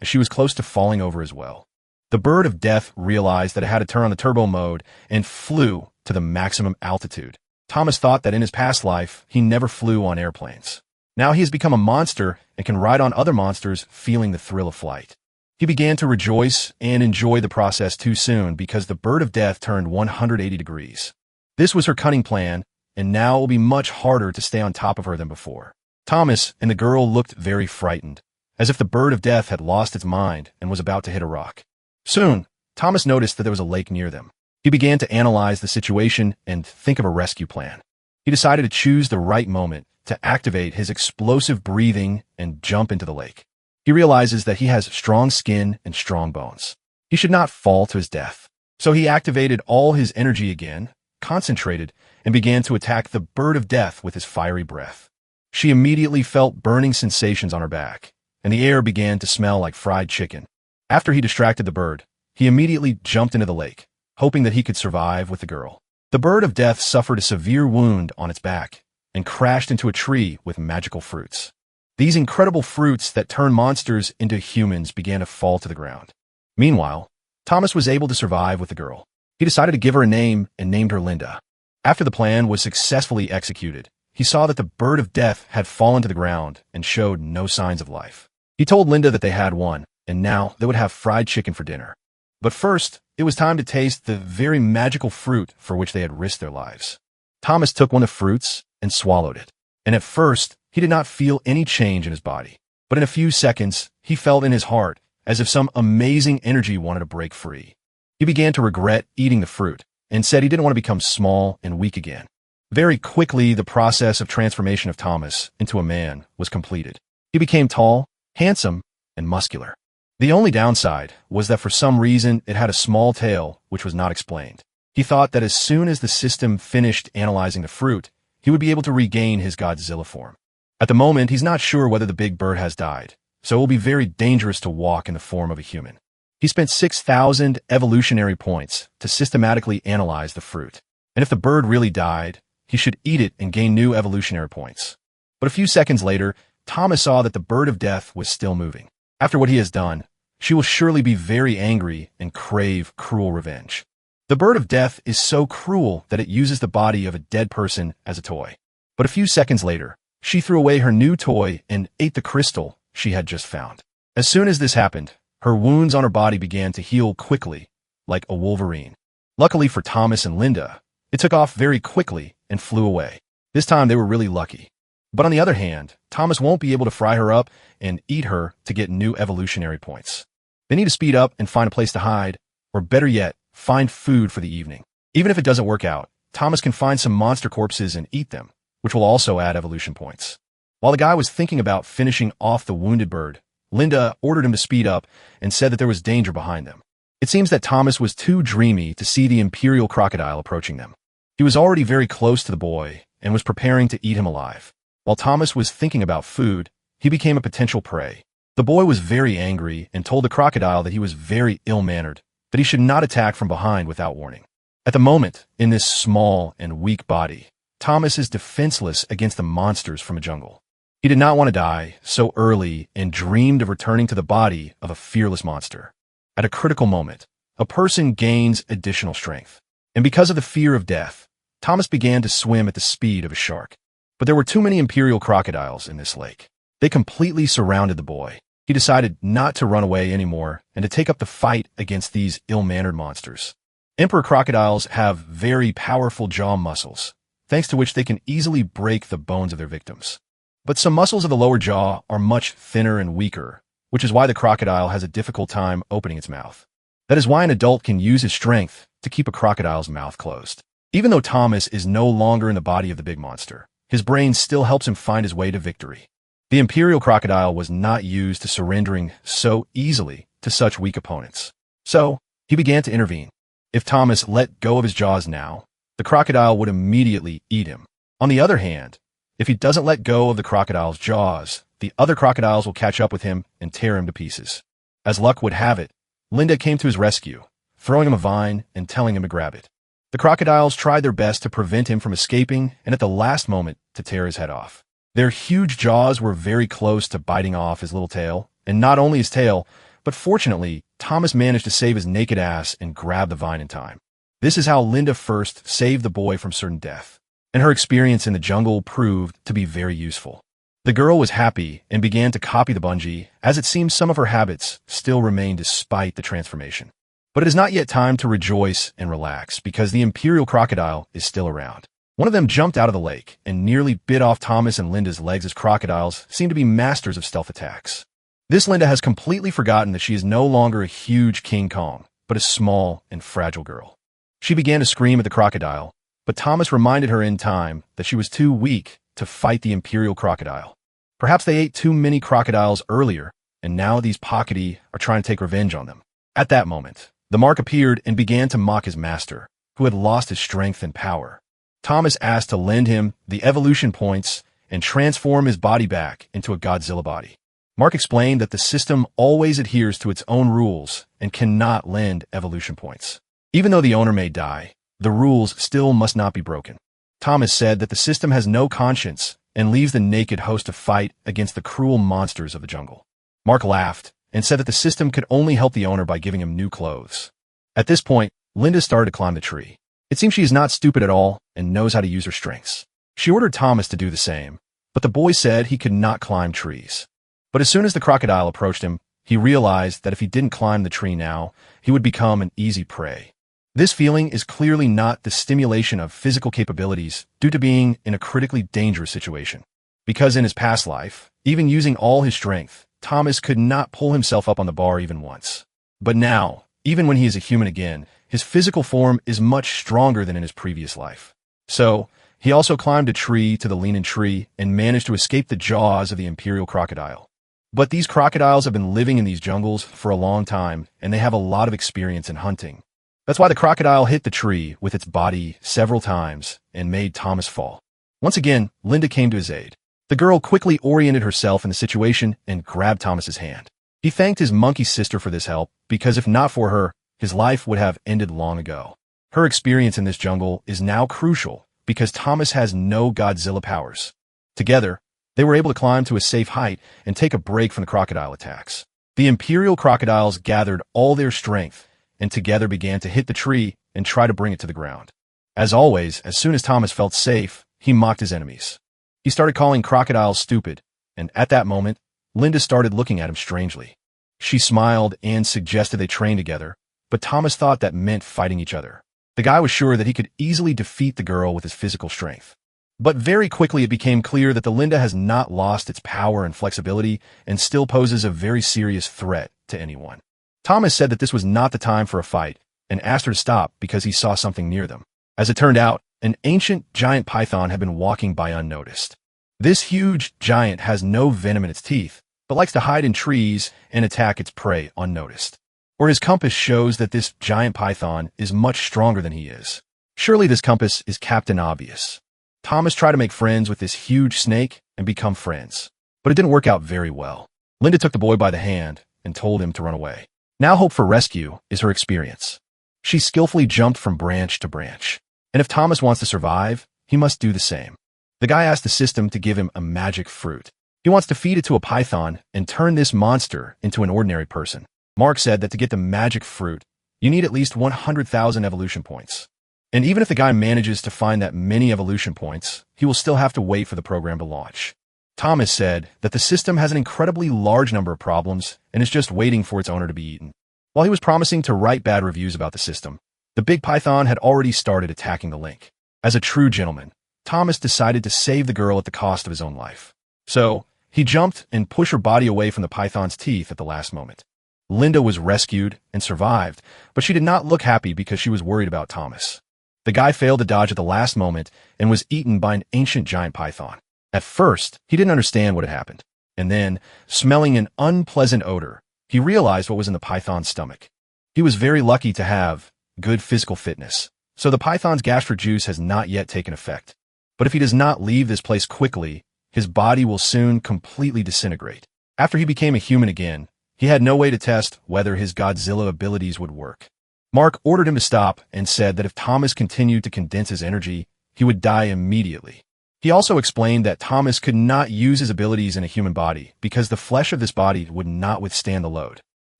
S1: as she was close to falling over as well. The bird of death realized that it had to turn on the turbo mode and flew to the maximum altitude. Thomas thought that in his past life, he never flew on airplanes. Now he has become a monster and can ride on other monsters, feeling the thrill of flight. He began to rejoice and enjoy the process too soon because the bird of death turned 180 degrees. This was her cunning plan, and now it will be much harder to stay on top of her than before. Thomas and the girl looked very frightened, as if the bird of death had lost its mind and was about to hit a rock. Soon, Thomas noticed that there was a lake near them. He began to analyze the situation and think of a rescue plan. He decided to choose the right moment to activate his explosive breathing and jump into the lake. He realizes that he has strong skin and strong bones. He should not fall to his death. So he activated all his energy again, concentrated, and began to attack the bird of death with his fiery breath. She immediately felt burning sensations on her back, and the air began to smell like fried chicken. After he distracted the bird, he immediately jumped into the lake, hoping that he could survive with the girl. The bird of death suffered a severe wound on its back and crashed into a tree with magical fruits. These incredible fruits that turn monsters into humans began to fall to the ground. Meanwhile, Thomas was able to survive with the girl. He decided to give her a name and named her Linda. After the plan was successfully executed, he saw that the bird of death had fallen to the ground and showed no signs of life. He told Linda that they had won, and now they would have fried chicken for dinner. But first, it was time to taste the very magical fruit for which they had risked their lives. Thomas took one of the fruits and swallowed it. And at first, he did not feel any change in his body. But in a few seconds, he felt in his heart as if some amazing energy wanted to break free. He began to regret eating the fruit and said he didn't want to become small and weak again. Very quickly, the process of transformation of Thomas into a man was completed. He became tall, handsome, and muscular. The only downside was that for some reason it had a small tail, which was not explained. He thought that as soon as the system finished analyzing the fruit, he would be able to regain his Godzilla form. At the moment, he's not sure whether the big bird has died, so it will be very dangerous to walk in the form of a human. He spent 6,000 evolutionary points to systematically analyze the fruit. And if the bird really died, he should eat it and gain new evolutionary points. But a few seconds later, Thomas saw that the bird of death was still moving. After what he has done, she will surely be very angry and crave cruel revenge. The bird of death is so cruel that it uses the body of a dead person as a toy. But a few seconds later, she threw away her new toy and ate the crystal she had just found. As soon as this happened, her wounds on her body began to heal quickly, like a wolverine. Luckily for Thomas and Linda, it took off very quickly and flew away. This time they were really lucky. But on the other hand, Thomas won't be able to fry her up and eat her to get new evolutionary points. They need to speed up and find a place to hide, or better yet, find food for the evening. Even if it doesn't work out, Thomas can find some monster corpses and eat them, which will also add evolution points. While the guy was thinking about finishing off the wounded bird, Linda ordered him to speed up and said that there was danger behind them. It seems that Thomas was too dreamy to see the imperial crocodile approaching them. He was already very close to the boy and was preparing to eat him alive. While Thomas was thinking about food, he became a potential prey. The boy was very angry and told the crocodile that he was very ill-mannered, that he should not attack from behind without warning. At the moment, in this small and weak body, Thomas is defenseless against the monsters from a jungle. He did not want to die so early and dreamed of returning to the body of a fearless monster. At a critical moment, a person gains additional strength. And because of the fear of death, Thomas began to swim at the speed of a shark. But there were too many imperial crocodiles in this lake. They completely surrounded the boy. He decided not to run away anymore and to take up the fight against these ill-mannered monsters. Emperor crocodiles have very powerful jaw muscles, thanks to which they can easily break the bones of their victims. But some muscles of the lower jaw are much thinner and weaker, which is why the crocodile has a difficult time opening its mouth. That is why an adult can use his strength to keep a crocodile's mouth closed. Even though Thomas is no longer in the body of the big monster, his brain still helps him find his way to victory. The imperial crocodile was not used to surrendering so easily to such weak opponents. So, he began to intervene. If Thomas let go of his jaws now, the crocodile would immediately eat him. On the other hand, if he doesn't let go of the crocodile's jaws, the other crocodiles will catch up with him and tear him to pieces. As luck would have it, Linda came to his rescue, throwing him a vine and telling him to grab it. The crocodiles tried their best to prevent him from escaping and at the last moment to tear his head off. Their huge jaws were very close to biting off his little tail, and not only his tail, but fortunately, Thomas managed to save his naked ass and grab the vine in time. This is how Linda first saved the boy from certain death, and her experience in the jungle proved to be very useful. The girl was happy and began to copy the bungee, as it seems some of her habits still remain despite the transformation. But it is not yet time to rejoice and relax, because the imperial crocodile is still around. One of them jumped out of the lake and nearly bit off Thomas and Linda's legs, as crocodiles seem to be masters of stealth attacks. This Linda has completely forgotten that she is no longer a huge King Kong, but a small and fragile girl. She began to scream at the crocodile, but Thomas reminded her in time that she was too weak to fight the imperial crocodile. Perhaps they ate too many crocodiles earlier, and now these Pockety are trying to take revenge on them. At that moment, the Mark appeared and began to mock his master, who had lost his strength and power. Thomas asked to lend him the evolution points and transform his body back into a Godzilla body. Mark explained that the system always adheres to its own rules and cannot lend evolution points. Even though the owner may die, the rules still must not be broken. Thomas said that the system has no conscience and leaves the naked host to fight against the cruel monsters of the jungle. Mark laughed and said that the system could only help the owner by giving him new clothes. At this point, Linda started to climb the tree. It seems she is not stupid at all and knows how to use her strengths. She ordered Thomas to do the same, but the boy said he could not climb trees. But as soon as the crocodile approached him, he realized that if he didn't climb the tree now, he would become an easy prey. This feeling is clearly not the stimulation of physical capabilities due to being in a critically dangerous situation. Because in his past life, even using all his strength, Thomas could not pull himself up on the bar even once. But now, even when he is a human again, his physical form is much stronger than in his previous life. So, he also climbed a tree to the leaning tree and managed to escape the jaws of the imperial crocodile. But these crocodiles have been living in these jungles for a long time, and they have a lot of experience in hunting. That's why the crocodile hit the tree with its body several times and made Thomas fall. Once again, Linda came to his aid. The girl quickly oriented herself in the situation and grabbed Thomas's hand. He thanked his monkey sister for this help, because if not for her, his life would have ended long ago. Her experience in this jungle is now crucial because Thomas has no Godzilla powers. Together, they were able to climb to a safe height and take a break from the crocodile attacks. The imperial crocodiles gathered all their strength and together began to hit the tree and try to bring it to the ground. As always, as soon as Thomas felt safe, he mocked his enemies. He started calling crocodiles stupid, and at that moment, Linda started looking at him strangely. She smiled and suggested they train together, but Thomas thought that meant fighting each other. The guy was sure that he could easily defeat the girl with his physical strength. But very quickly it became clear that the Linda has not lost its power and flexibility and still poses a very serious threat to anyone. Thomas said that this was not the time for a fight and asked her to stop because he saw something near them. As it turned out, an ancient giant python had been walking by unnoticed. This huge giant has no venom in its teeth, but likes to hide in trees and attack its prey unnoticed. Or his compass shows that this giant python is much stronger than he is. Surely this compass is Captain Obvious. Thomas tried to make friends with this huge snake and become friends, but it didn't work out very well. Linda took the boy by the hand and told him to run away. Now hope for rescue is her experience. She skillfully jumped from branch to branch. And if Thomas wants to survive, he must do the same. The guy asked the system to give him a magic fruit. He wants to feed it to a python and turn this monster into an ordinary person. Mark said that to get the magic fruit, you need at least 100,000 evolution points. And even if the guy manages to find that many evolution points, he will still have to wait for the program to launch. Thomas said that the system has an incredibly large number of problems and is just waiting for its owner to be eaten. While he was promising to write bad reviews about the system, the big python had already started attacking the Link. As a true gentleman, Thomas decided to save the girl at the cost of his own life. So, he jumped and pushed her body away from the python's teeth at the last moment. Linda was rescued and survived, but she did not look happy because she was worried about Thomas. The guy failed to dodge at the last moment and was eaten by an ancient giant python. At first, he didn't understand what had happened. And then, smelling an unpleasant odor, he realized what was in the python's stomach. He was very lucky to have good physical fitness, so the python's gastric juice has not yet taken effect. But if he does not leave this place quickly, his body will soon completely disintegrate. After he became a human again, he had no way to test whether his Godzilla abilities would work. Mark ordered him to stop and said that if Thomas continued to condense his energy, he would die immediately. He also explained that Thomas could not use his abilities in a human body because the flesh of this body would not withstand the load.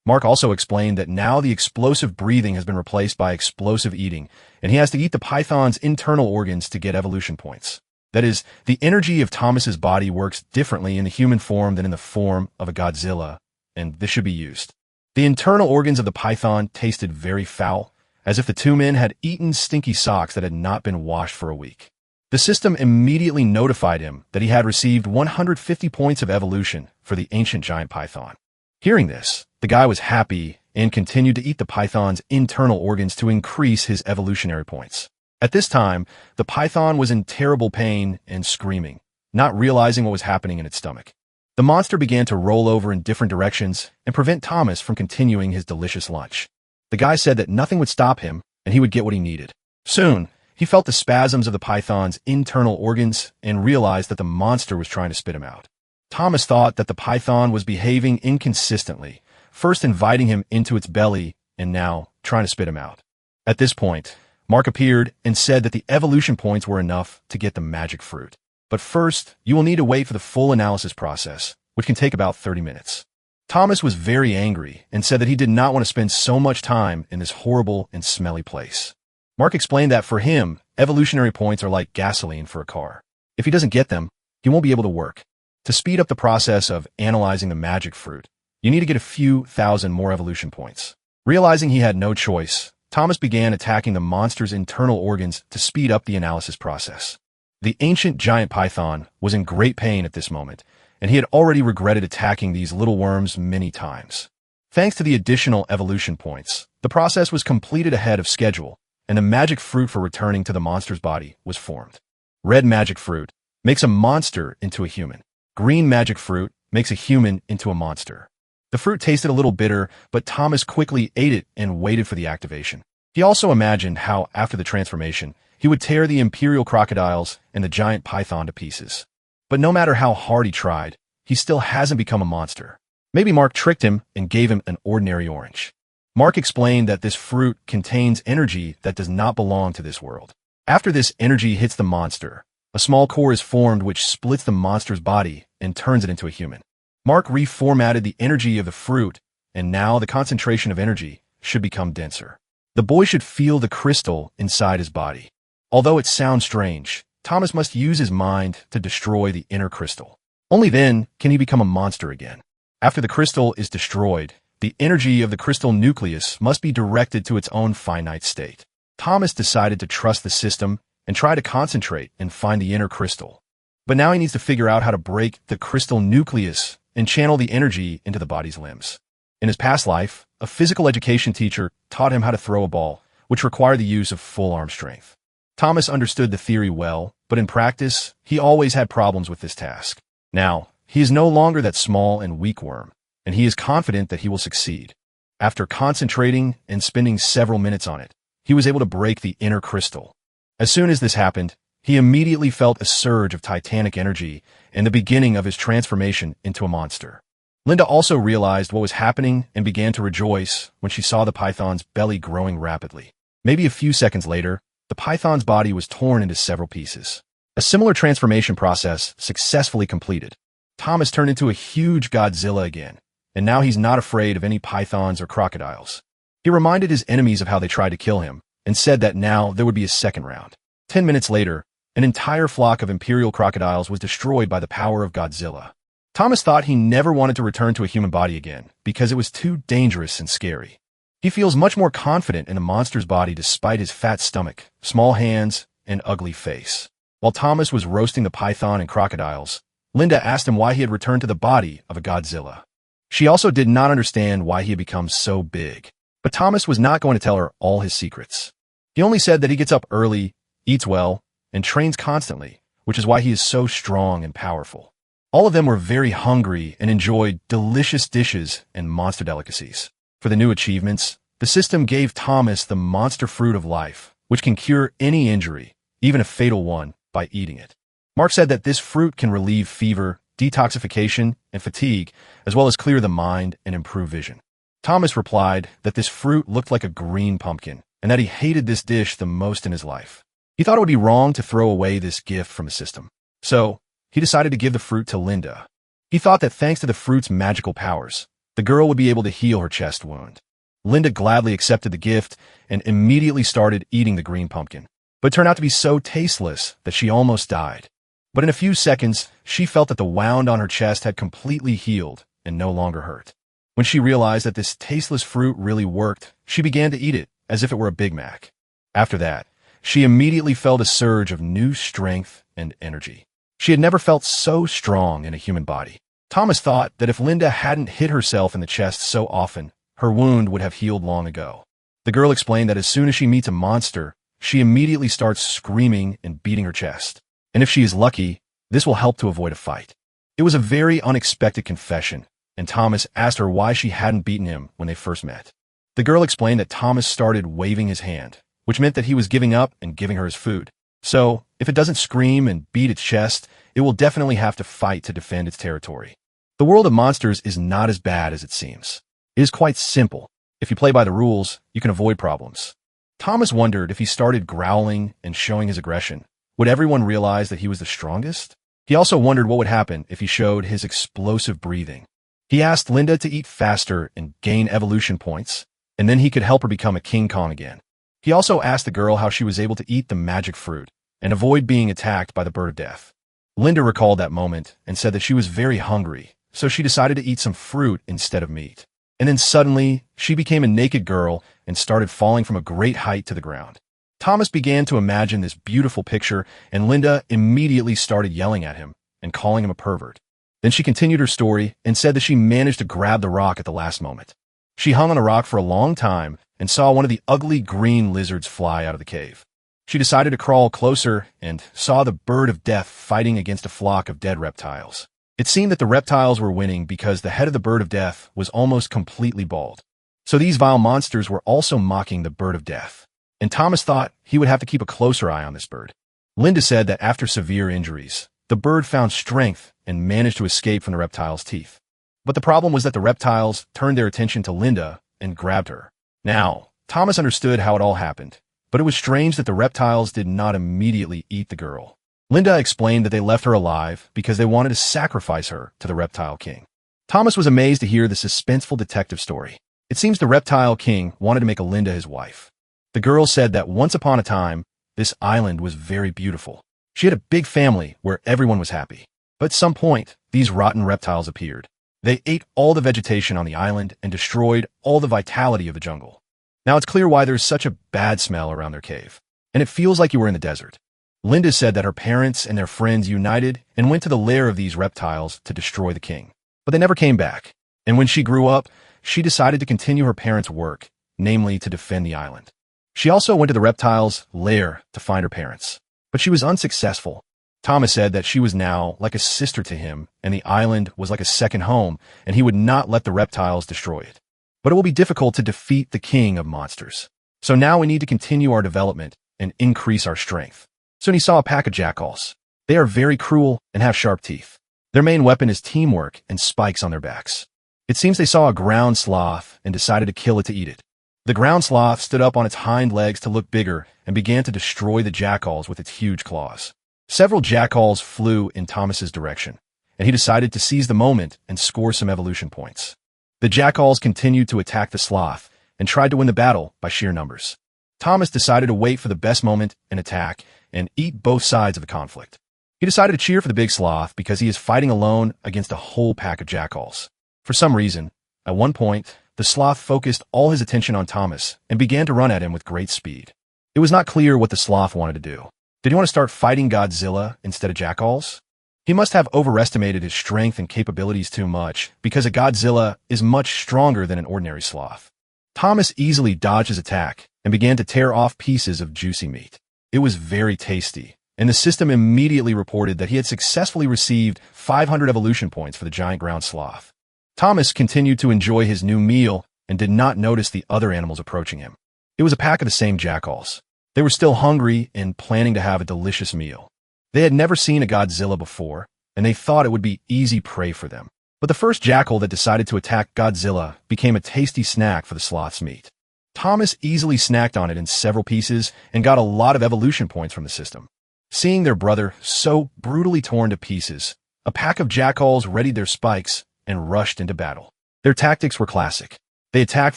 S1: Mark also explained that now the explosive breathing has been replaced by explosive eating, and he has to eat the python's internal organs to get evolution points. That is, the energy of Thomas's body works differently in the human form than in the form of a Godzilla, and this should be used. The internal organs of the python tasted very foul, as if the two men had eaten stinky socks that had not been washed for a week. The system immediately notified him that he had received 150 points of evolution for the ancient giant python. Hearing this, the guy was happy and continued to eat the python's internal organs to increase his evolutionary points. At this time, the python was in terrible pain and screaming, not realizing what was happening in its stomach. The monster began to roll over in different directions and prevent Thomas from continuing his delicious lunch. The guy said that nothing would stop him and he would get what he needed. Soon, he felt the spasms of the python's internal organs and realized that the monster was trying to spit him out. Thomas thought that the python was behaving inconsistently, first inviting him into its belly and now trying to spit him out. At this point, Mark appeared and said that the evolution points were enough to get the magic fruit. But first, you will need to wait for the full analysis process, which can take about 30 minutes. Thomas was very angry and said that he did not want to spend so much time in this horrible and smelly place. Mark explained that for him, evolutionary points are like gasoline for a car. If he doesn't get them, he won't be able to work. To speed up the process of analyzing the magic fruit, you need to get a few thousand more evolution points. Realizing he had no choice, Thomas began attacking the monster's internal organs to speed up the analysis process. The ancient giant python was in great pain at this moment, and he had already regretted attacking these little worms many times. Thanks to the additional evolution points, the process was completed ahead of schedule, and the magic fruit for returning to the monster's body was formed. Red magic fruit makes a monster into a human. Green magic fruit makes a human into a monster. The fruit tasted a little bitter, but Thomas quickly ate it and waited for the activation. He also imagined how, after the transformation, he would tear the imperial crocodiles and the giant python to pieces. But no matter how hard he tried, he still hasn't become a monster. Maybe Mark tricked him and gave him an ordinary orange. Mark explained that this fruit contains energy that does not belong to this world. After this energy hits the monster, a small core is formed which splits the monster's body and turns it into a human. Mark reformatted the energy of the fruit, and now the concentration of energy should become denser. The boy should feel the crystal inside his body. Although it sounds strange, Thomas must use his mind to destroy the inner crystal. Only then can he become a monster again. After the crystal is destroyed, the energy of the crystal nucleus must be directed to its own finite state. Thomas decided to trust the system and try to concentrate and find the inner crystal. But now he needs to figure out how to break the crystal nucleus and channel the energy into the body's limbs. In his past life, a physical education teacher taught him how to throw a ball, which required the use of full arm strength. Thomas understood the theory well, but in practice, he always had problems with this task. Now, he is no longer that small and weak worm, and he is confident that he will succeed. After concentrating and spending several minutes on it, he was able to break the inner crystal. As soon as this happened, he immediately felt a surge of titanic energy and the beginning of his transformation into a monster. Linda also realized what was happening and began to rejoice when she saw the python's belly growing rapidly. Maybe a few seconds later, the python's body was torn into several pieces. A similar transformation process successfully completed. Thomas turned into a huge Godzilla again, and now he's not afraid of any pythons or crocodiles. He reminded his enemies of how they tried to kill him, and said that now there would be a second round. 10 minutes later, an entire flock of imperial crocodiles was destroyed by the power of Godzilla. Thomas thought he never wanted to return to a human body again, because it was too dangerous and scary. He feels much more confident in a monster's body despite his fat stomach, small hands, and ugly face. While Thomas was roasting the python and crocodiles, Linda asked him why he had returned to the body of a Godzilla. She also did not understand why he had become so big. But Thomas was not going to tell her all his secrets. He only said that he gets up early, eats well, and trains constantly, which is why he is so strong and powerful. All of them were very hungry and enjoyed delicious dishes and monster delicacies. For the new achievements, the system gave Thomas the monster fruit of life, which can cure any injury, even a fatal one, by eating it. Mark said that this fruit can relieve fever, detoxification, and fatigue, as well as clear the mind and improve vision. Thomas replied that this fruit looked like a green pumpkin, and that he hated this dish the most in his life. He thought it would be wrong to throw away this gift from the system. So, he decided to give the fruit to Linda. He thought that thanks to the fruit's magical powers, the girl would be able to heal her chest wound. Linda gladly accepted the gift and immediately started eating the green pumpkin, but it turned out to be so tasteless that she almost died. But in a few seconds, she felt that the wound on her chest had completely healed and no longer hurt. When she realized that this tasteless fruit really worked, she began to eat it as if it were a Big Mac. After that, she immediately felt a surge of new strength and energy. She had never felt so strong in a human body. Thomas thought that if Linda hadn't hit herself in the chest so often, her wound would have healed long ago. The girl explained that as soon as she meets a monster, she immediately starts screaming and beating her chest. And if she is lucky, this will help to avoid a fight. It was a very unexpected confession, and Thomas asked her why she hadn't beaten him when they first met. The girl explained that Thomas started waving his hand, which meant that he was giving up and giving her his food. So, if it doesn't scream and beat its chest, it will definitely have to fight to defend its territory. The world of monsters is not as bad as it seems. It is quite simple. If you play by the rules, you can avoid problems. Thomas wondered if he started growling and showing his aggression, would everyone realize that he was the strongest? He also wondered what would happen if he showed his explosive breathing. He asked Linda to eat faster and gain evolution points, and then he could help her become a King Kong again. He also asked the girl how she was able to eat the magic fruit and avoid being attacked by the bird of death. Linda recalled that moment and said that she was very hungry, so she decided to eat some fruit instead of meat. And then suddenly, she became a naked girl and started falling from a great height to the ground. Thomas began to imagine this beautiful picture, and Linda immediately started yelling at him and calling him a pervert. Then she continued her story and said that she managed to grab the rock at the last moment. She hung on a rock for a long time and saw one of the ugly green lizards fly out of the cave. She decided to crawl closer and saw the bird of death fighting against a flock of dead reptiles. It seemed that the reptiles were winning because the head of the bird of death was almost completely bald. So these vile monsters were also mocking the bird of death. And Thomas thought he would have to keep a closer eye on this bird. Linda said that after severe injuries, the bird found strength and managed to escape from the reptile's teeth. But the problem was that the reptiles turned their attention to Linda and grabbed her. Now, Thomas understood how it all happened, but it was strange that the reptiles did not immediately eat the girl. Linda explained that they left her alive because they wanted to sacrifice her to the reptile king. Thomas was amazed to hear the suspenseful detective story. It seems the reptile king wanted to make Linda his wife. The girl said that once upon a time, this island was very beautiful. She had a big family where everyone was happy. But at some point, these rotten reptiles appeared. They ate all the vegetation on the island and destroyed all the vitality of the jungle. Now it's clear why there's such a bad smell around their cave. And it feels like you were in the desert. Linda said that her parents and their friends united and went to the lair of these reptiles to destroy the king. But they never came back. And when she grew up, she decided to continue her parents' work, namely to defend the island. She also went to the reptiles' lair to find her parents. But she was unsuccessful. Thomas said that she was now like a sister to him, and the island was like a second home, and he would not let the reptiles destroy it. But it will be difficult to defeat the king of monsters. So now we need to continue our development and increase our strength. Soon he saw a pack of jackals. They are very cruel and have sharp teeth. Their main weapon is teamwork and spikes on their backs. It seems they saw a ground sloth and decided to kill it to eat it. The ground sloth stood up on its hind legs to look bigger and began to destroy the jackals with its huge claws. Several jackals flew in Thomas's direction, and he decided to seize the moment and score some evolution points. The jackals continued to attack the sloth and tried to win the battle by sheer numbers. Thomas decided to wait for the best moment and attack and eat both sides of the conflict. He decided to cheer for the big sloth because he is fighting alone against a whole pack of jackals. For some reason, at one point, the sloth focused all his attention on Thomas and began to run at him with great speed. It was not clear what the sloth wanted to do. Did he want to start fighting Godzilla instead of jackals? He must have overestimated his strength and capabilities too much because a Godzilla is much stronger than an ordinary sloth. Thomas easily dodged his attack and began to tear off pieces of juicy meat. It was very tasty, and the system immediately reported that he had successfully received 500 evolution points for the giant ground sloth. Thomas continued to enjoy his new meal and did not notice the other animals approaching him. It was a pack of the same jackals. They were still hungry and planning to have a delicious meal. They had never seen a Godzilla before, and they thought it would be easy prey for them. But the first jackal that decided to attack Godzilla became a tasty snack for the sloth's meat. Thomas easily snacked on it in several pieces and got a lot of evolution points from the system. Seeing their brother so brutally torn to pieces, a pack of jackals readied their spikes and rushed into battle. Their tactics were classic. They attacked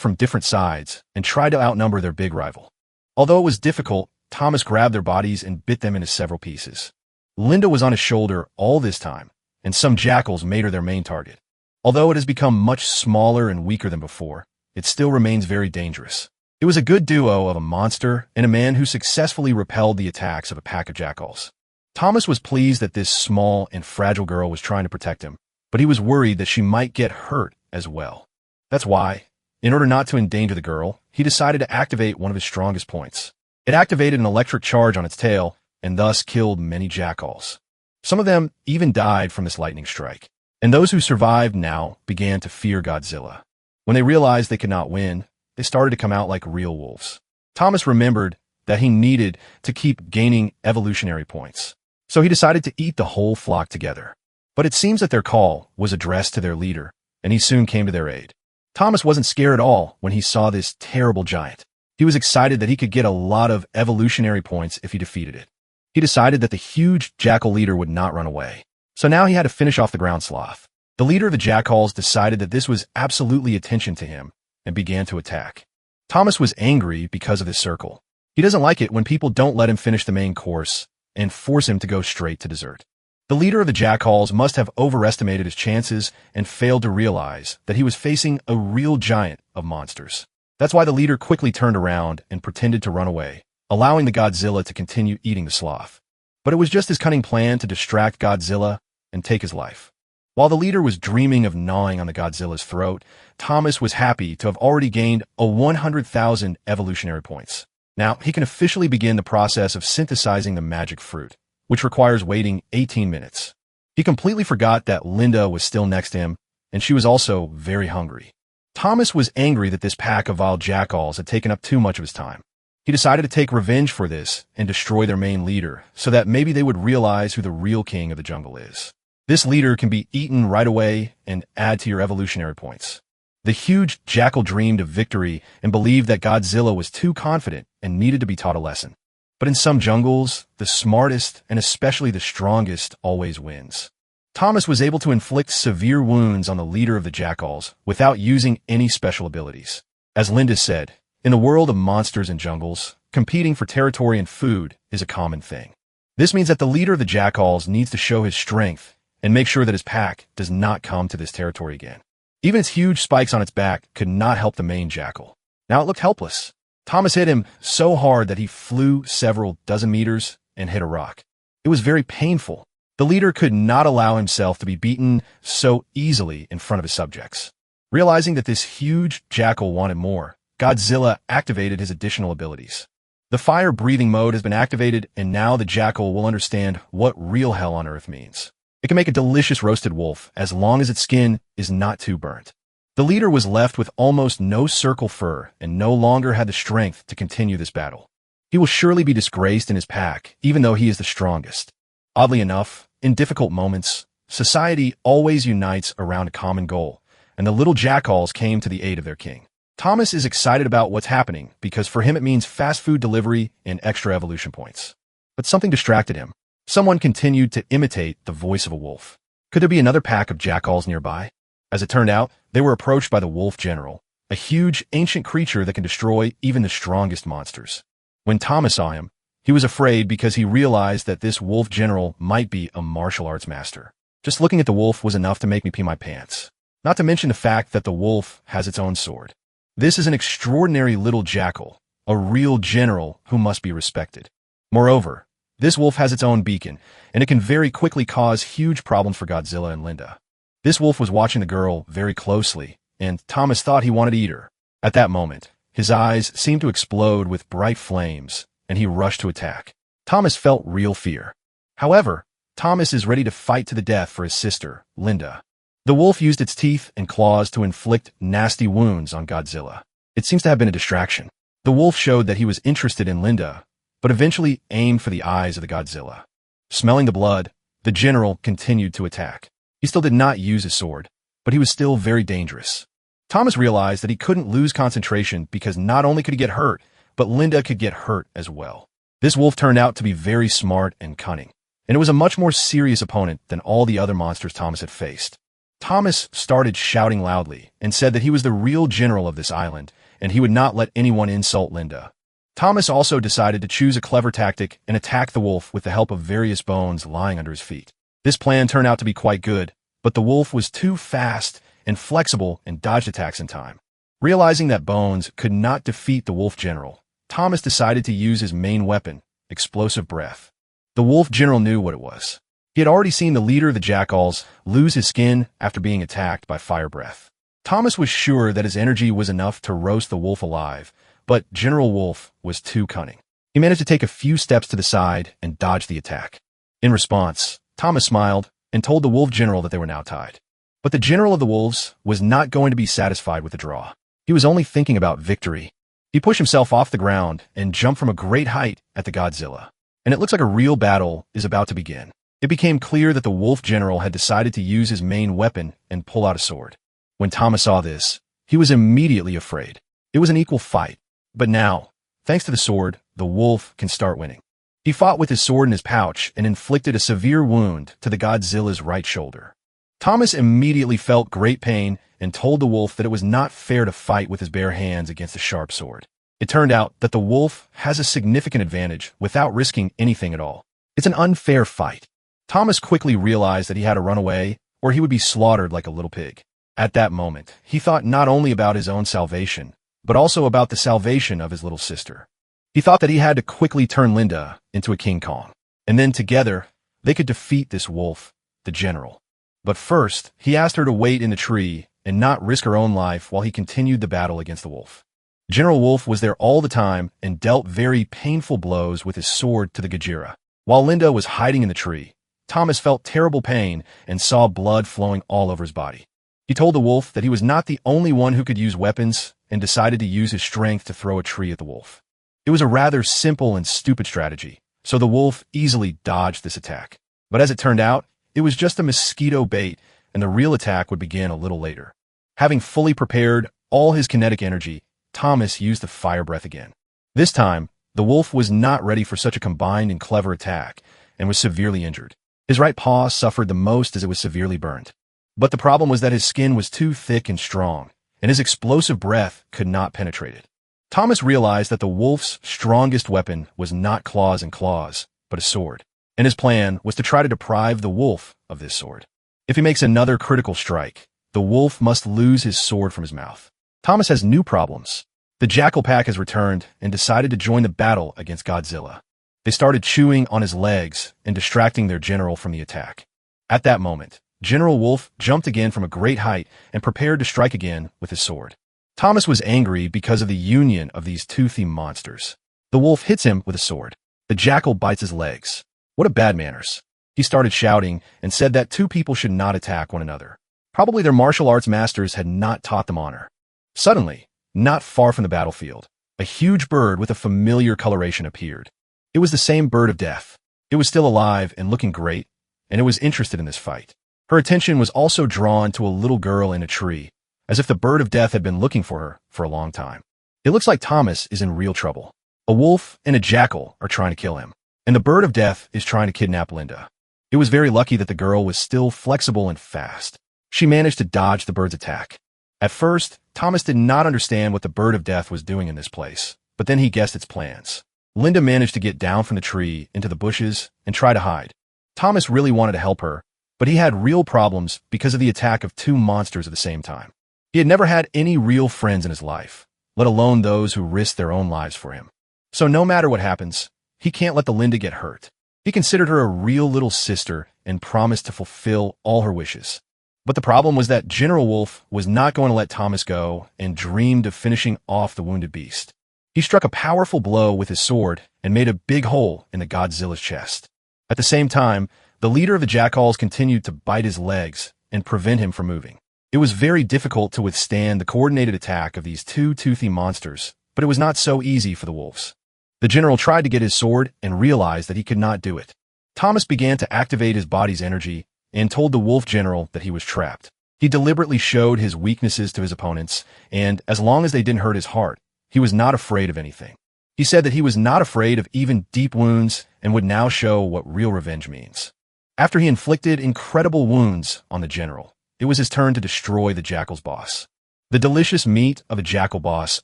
S1: from different sides and tried to outnumber their big rival. Although it was difficult, Thomas grabbed their bodies and bit them into several pieces. Linda was on his shoulder all this time, and some jackals made her their main target. Although it has become much smaller and weaker than before, it still remains very dangerous. It was a good duo of a monster and a man who successfully repelled the attacks of a pack of jackals. Thomas was pleased that this small and fragile girl was trying to protect him, but he was worried that she might get hurt as well. That's why, in order not to endanger the girl, he decided to activate one of his strongest points. It activated an electric charge on its tail and thus killed many jackals. Some of them even died from this lightning strike, and those who survived now began to fear Godzilla. When they realized they could not win, they started to come out like real wolves. Thomas remembered that he needed to keep gaining evolutionary points, so he decided to eat the whole flock together. But it seems that their call was addressed to their leader, and he soon came to their aid. Thomas wasn't scared at all when he saw this terrible giant. He was excited that he could get a lot of evolutionary points if he defeated it. He decided that the huge jackal leader would not run away, so now he had to finish off the ground sloth. The leader of the jackals decided that this was absolutely attention to him and began to attack. Thomas was angry because of this circle. He doesn't like it when people don't let him finish the main course and force him to go straight to dessert. The leader of the jackals must have overestimated his chances and failed to realize that he was facing a real giant of monsters. That's why the leader quickly turned around and pretended to run away, allowing the Godzilla to continue eating the sloth. But it was just his cunning plan to distract Godzilla and take his life. While the leader was dreaming of gnawing on the Godzilla's throat, Thomas was happy to have already gained a 100,000 evolutionary points. Now, he can officially begin the process of synthesizing the magic fruit, which requires waiting 18 minutes. He completely forgot that Linda was still next to him, and she was also very hungry. Thomas was angry that this pack of wild jackals had taken up too much of his time. He decided to take revenge for this and destroy their main leader so that maybe they would realize who the real king of the jungle is. This leader can be eaten right away and add to your evolutionary points. The huge jackal dreamed of victory and believed that Godzilla was too confident and needed to be taught a lesson. But in some jungles, the smartest and especially the strongest always wins. Thomas was able to inflict severe wounds on the leader of the jackals without using any special abilities. As Linda said, in the world of monsters and jungles, competing for territory and food is a common thing. This means that the leader of the jackals needs to show his strength and make sure that his pack does not come to this territory again. Even its huge spikes on its back could not help the main jackal. Now it looked helpless. Thomas hit him so hard that he flew several dozen meters and hit a rock. It was very painful. The leader could not allow himself to be beaten so easily in front of his subjects. Realizing that this huge jackal wanted more, Godzilla activated his additional abilities. The fire-breathing mode has been activated, and now the jackal will understand what real hell on earth means. It can make a delicious roasted wolf as long as its skin is not too burnt. The leader was left with almost no circle fur and no longer had the strength to continue this battle. He will surely be disgraced in his pack, even though he is the strongest. Oddly enough, in difficult moments, society always unites around a common goal, and the little jackals came to the aid of their king. Thomas is excited about what's happening because for him it means fast food delivery and extra evolution points. But something distracted him. Someone continued to imitate the voice of a wolf. Could there be another pack of jackals nearby? As it turned out, they were approached by the wolf general, a huge ancient creature that can destroy even the strongest monsters. When Thomas saw him, he was afraid because he realized that this wolf general might be a martial arts master. Just looking at the wolf was enough to make me pee my pants. Not to mention the fact that the wolf has its own sword. This is an extraordinary little jackal, a real general who must be respected. Moreover, this wolf has its own beacon, and it can very quickly cause huge problems for Godzilla and Linda. This wolf was watching the girl very closely, and Thomas thought he wanted to eat her. At that moment, his eyes seemed to explode with bright flames, and he rushed to attack. Thomas felt real fear. However, Thomas is ready to fight to the death for his sister, Linda. The wolf used its teeth and claws to inflict nasty wounds on Godzilla. It seems to have been a distraction. The wolf showed that he was interested in Linda, but eventually aimed for the eyes of the Godzilla. Smelling the blood, the general continued to attack. He still did not use his sword, but he was still very dangerous. Thomas realized that he couldn't lose concentration because not only could he get hurt, but Linda could get hurt as well. This wolf turned out to be very smart and cunning, and it was a much more serious opponent than all the other monsters Thomas had faced. Thomas started shouting loudly and said that he was the real general of this island, and he would not let anyone insult Linda. Thomas also decided to choose a clever tactic and attack the wolf with the help of various bones lying under his feet. This plan turned out to be quite good, but the wolf was too fast and flexible and dodged attacks in time. Realizing that bones could not defeat the wolf general, Thomas decided to use his main weapon, explosive breath. The wolf general knew what it was. He had already seen the leader of the jackals lose his skin after being attacked by fire breath. Thomas was sure that his energy was enough to roast the wolf alive, but General Wolf was too cunning. He managed to take a few steps to the side and dodge the attack. In response, Thomas smiled and told the wolf general that they were now tied. But the general of the wolves was not going to be satisfied with the draw. He was only thinking about victory. He pushed himself off the ground and jumped from a great height at the Godzilla. And it looks like a real battle is about to begin. It became clear that the wolf general had decided to use his main weapon and pull out a sword. When Thomas saw this, he was immediately afraid. It was an equal fight. But now, thanks to the sword, the wolf can start winning. He fought with his sword in his pouch and inflicted a severe wound to the Godzilla's right shoulder. Thomas immediately felt great pain and told the wolf that it was not fair to fight with his bare hands against a sharp sword. It turned out that the wolf has a significant advantage without risking anything at all. It's an unfair fight. Thomas quickly realized that he had to run away or he would be slaughtered like a little pig. At that moment, he thought not only about his own salvation, but also about the salvation of his little sister. He thought that he had to quickly turn Linda into a King Kong, and then together, they could defeat this wolf, the general. But first, he asked her to wait in the tree and not risk her own life while he continued the battle against the wolf. General Wolf was there all the time and dealt very painful blows with his sword to the Gojira. While Linda was hiding in the tree, Thomas felt terrible pain and saw blood flowing all over his body. He told the wolf that he was not the only one who could use weapons and decided to use his strength to throw a tree at the wolf. It was a rather simple and stupid strategy, so the wolf easily dodged this attack. But as it turned out, it was just a mosquito bait, and the real attack would begin a little later. Having fully prepared all his kinetic energy, Thomas used the fire breath again. This time, the wolf was not ready for such a combined and clever attack, and was severely injured. His right paw suffered the most as it was severely burned. But the problem was that his skin was too thick and strong, and his explosive breath could not penetrate it. Thomas realized that the wolf's strongest weapon was not claws and claws, but a sword, and his plan was to try to deprive the wolf of this sword. If he makes another critical strike, the wolf must lose his sword from his mouth. Thomas has new problems. The Jackal Pack has returned and decided to join the battle against Godzilla. They started chewing on his legs and distracting their general from the attack. At that moment, General Wolf jumped again from a great height and prepared to strike again with his sword. Thomas was angry because of the union of these toothy monsters. The wolf hits him with a sword. The jackal bites his legs. What a bad manners. He started shouting and said that two people should not attack one another. Probably their martial arts masters had not taught them honor. Suddenly, not far from the battlefield, a huge bird with a familiar coloration appeared. It was the same bird of death. It was still alive and looking great, and it was interested in this fight. Her attention was also drawn to a little girl in a tree, as if the bird of death had been looking for her for a long time. It looks like Thomas is in real trouble. A wolf and a jackal are trying to kill him, and the bird of death is trying to kidnap Linda. It was very lucky that the girl was still flexible and fast. She managed to dodge the bird's attack. At first, Thomas did not understand what the bird of death was doing in this place, but then he guessed its plans. Linda managed to get down from the tree into the bushes and try to hide. Thomas really wanted to help her, but he had real problems because of the attack of two monsters at the same time. He had never had any real friends in his life, let alone those who risked their own lives for him. So no matter what happens, he can't let the Linda get hurt. He considered her a real little sister and promised to fulfill all her wishes. But the problem was that General Wolf was not going to let Thomas go and dreamed of finishing off the wounded beast. He struck a powerful blow with his sword and made a big hole in the Godzilla's chest. At the same time, the leader of the jackals continued to bite his legs and prevent him from moving. It was very difficult to withstand the coordinated attack of these two toothy monsters, but it was not so easy for the wolves. The general tried to get his sword and realized that he could not do it. Thomas began to activate his body's energy and told the wolf general that he was trapped. He deliberately showed his weaknesses to his opponents, and as long as they didn't hurt his heart, he was not afraid of anything. He said that he was not afraid of even deep wounds and would now show what real revenge means. After he inflicted incredible wounds on the general, it was his turn to destroy the jackal's boss. The delicious meat of a jackal boss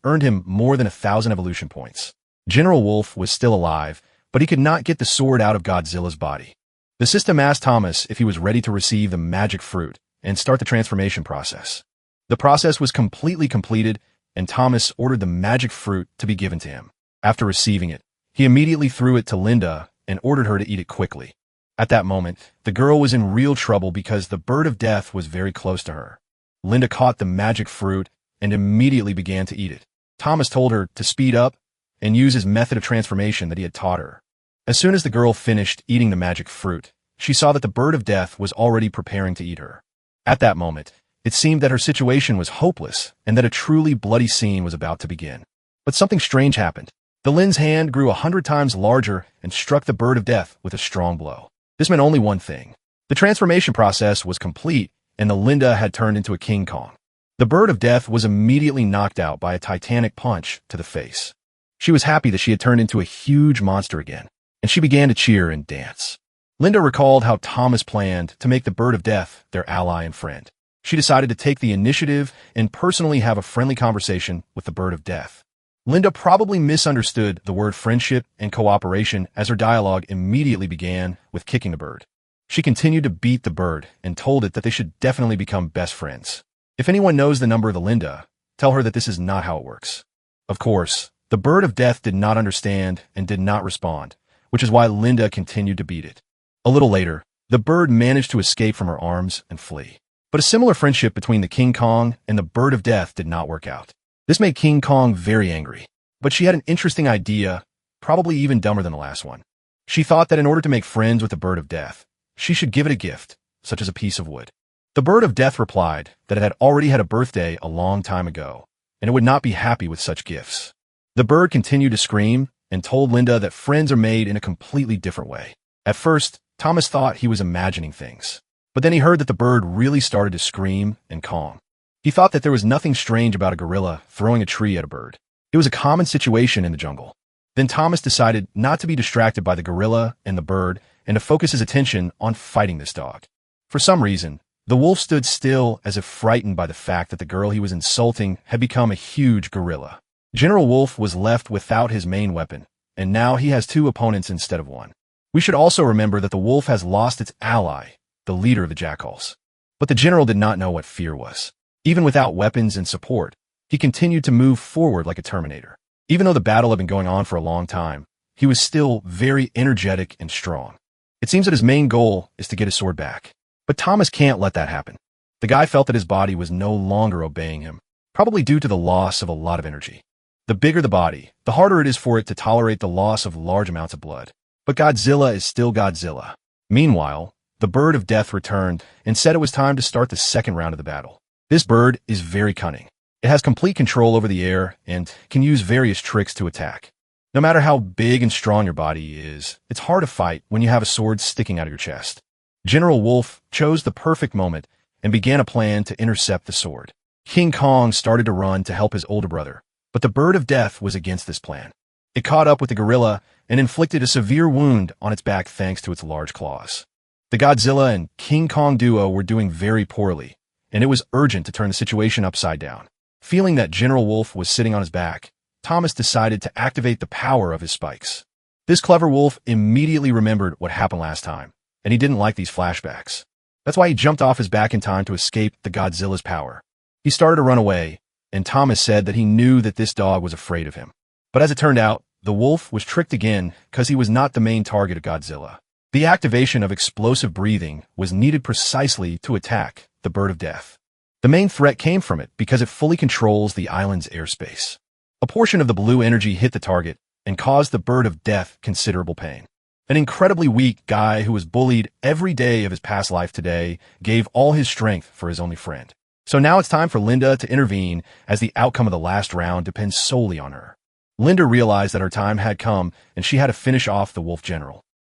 S1: earned him more than 1,000 evolution points. General Wolf was still alive, but he could not get the sword out of Godzilla's body. The system asked Thomas if he was ready to receive the magic fruit and start the transformation process. The process was completely completed, and Thomas ordered the magic fruit to be given to him. After receiving it, he immediately threw it to Linda and ordered her to eat it quickly. At that moment, the girl was in real trouble because the bird of death was very close to her. Linda caught the magic fruit and immediately began to eat it. Thomas told her to speed up and use his method of transformation that he had taught her. As soon as the girl finished eating the magic fruit, she saw that the bird of death was already preparing to eat her. At that moment, it seemed that her situation was hopeless and that a truly bloody scene was about to begin. But something strange happened. The Lin's hand grew 100 times larger and struck the bird of death with a strong blow. This meant only one thing. The transformation process was complete, and the Linda had turned into a King Kong. The bird of death was immediately knocked out by a titanic punch to the face. She was happy that she had turned into a huge monster again, and she began to cheer and dance. Linda recalled how Thomas planned to make the bird of death their ally and friend. She decided to take the initiative and personally have a friendly conversation with the bird of death. Linda probably misunderstood the word friendship and cooperation as her dialogue immediately began with kicking the bird. She continued to beat the bird and told it that they should definitely become best friends. If anyone knows the number of the Linda, tell her that this is not how it works. Of course, the bird of death did not understand and did not respond, which is why Linda continued to beat it. A little later, the bird managed to escape from her arms and flee. But a similar friendship between the King Kong and the bird of death did not work out. This made King Kong very angry, but she had an interesting idea, probably even dumber than the last one. She thought that in order to make friends with the bird of death, she should give it a gift, such as a piece of wood. The bird of death replied that it had already had a birthday a long time ago, and it would not be happy with such gifts. The bird continued to scream and told Linda that friends are made in a completely different way. At first, Thomas thought he was imagining things, but then he heard that the bird really started to scream and Kong. He thought that there was nothing strange about a gorilla throwing a tree at a bird. It was a common situation in the jungle. Then Thomas decided not to be distracted by the gorilla and the bird and to focus his attention on fighting this dog. For some reason, the wolf stood still as if frightened by the fact that the girl he was insulting had become a huge gorilla. General Wolf was left without his main weapon, and now he has two opponents instead of one. We should also remember that the wolf has lost its ally, the leader of the jackals. But the general did not know what fear was. Even without weapons and support, he continued to move forward like a Terminator. Even though the battle had been going on for a long time, he was still very energetic and strong. It seems that his main goal is to get his sword back. But Thomas can't let that happen. The guy felt that his body was no longer obeying him, probably due to the loss of a lot of energy. The bigger the body, the harder it is for it to tolerate the loss of large amounts of blood. But Godzilla is still Godzilla. Meanwhile, the bird of death returned and said it was time to start the second round of the battle. This bird is very cunning. It has complete control over the air and can use various tricks to attack. No matter how big and strong your body is, it's hard to fight when you have a sword sticking out of your chest. General Wolf chose the perfect moment and began a plan to intercept the sword. King Kong started to run to help his older brother, but the bird of death was against this plan. It caught up with the gorilla and inflicted a severe wound on its back thanks to its large claws. The Godzilla and King Kong duo were doing very poorly, and it was urgent to turn the situation upside down. Feeling that General Wolf was sitting on his back, Thomas decided to activate the power of his spikes. This clever wolf immediately remembered what happened last time, and he didn't like these flashbacks. That's why he jumped off his back in time to escape the Godzilla's power. He started to run away, and Thomas said that he knew that this dog was afraid of him. But as it turned out, the wolf was tricked again because he was not the main target of Godzilla. The activation of explosive breathing was needed precisely to attack the bird of death. The main threat came from it because it fully controls the island's airspace. A portion of the blue energy hit the target and caused the bird of death considerable pain. An incredibly weak guy who was bullied every day of his past life today gave all his strength for his only friend. So now it's time for Linda to intervene as the outcome of the last round depends solely on her. Linda realized that her time had come and she had to finish off the wolf general.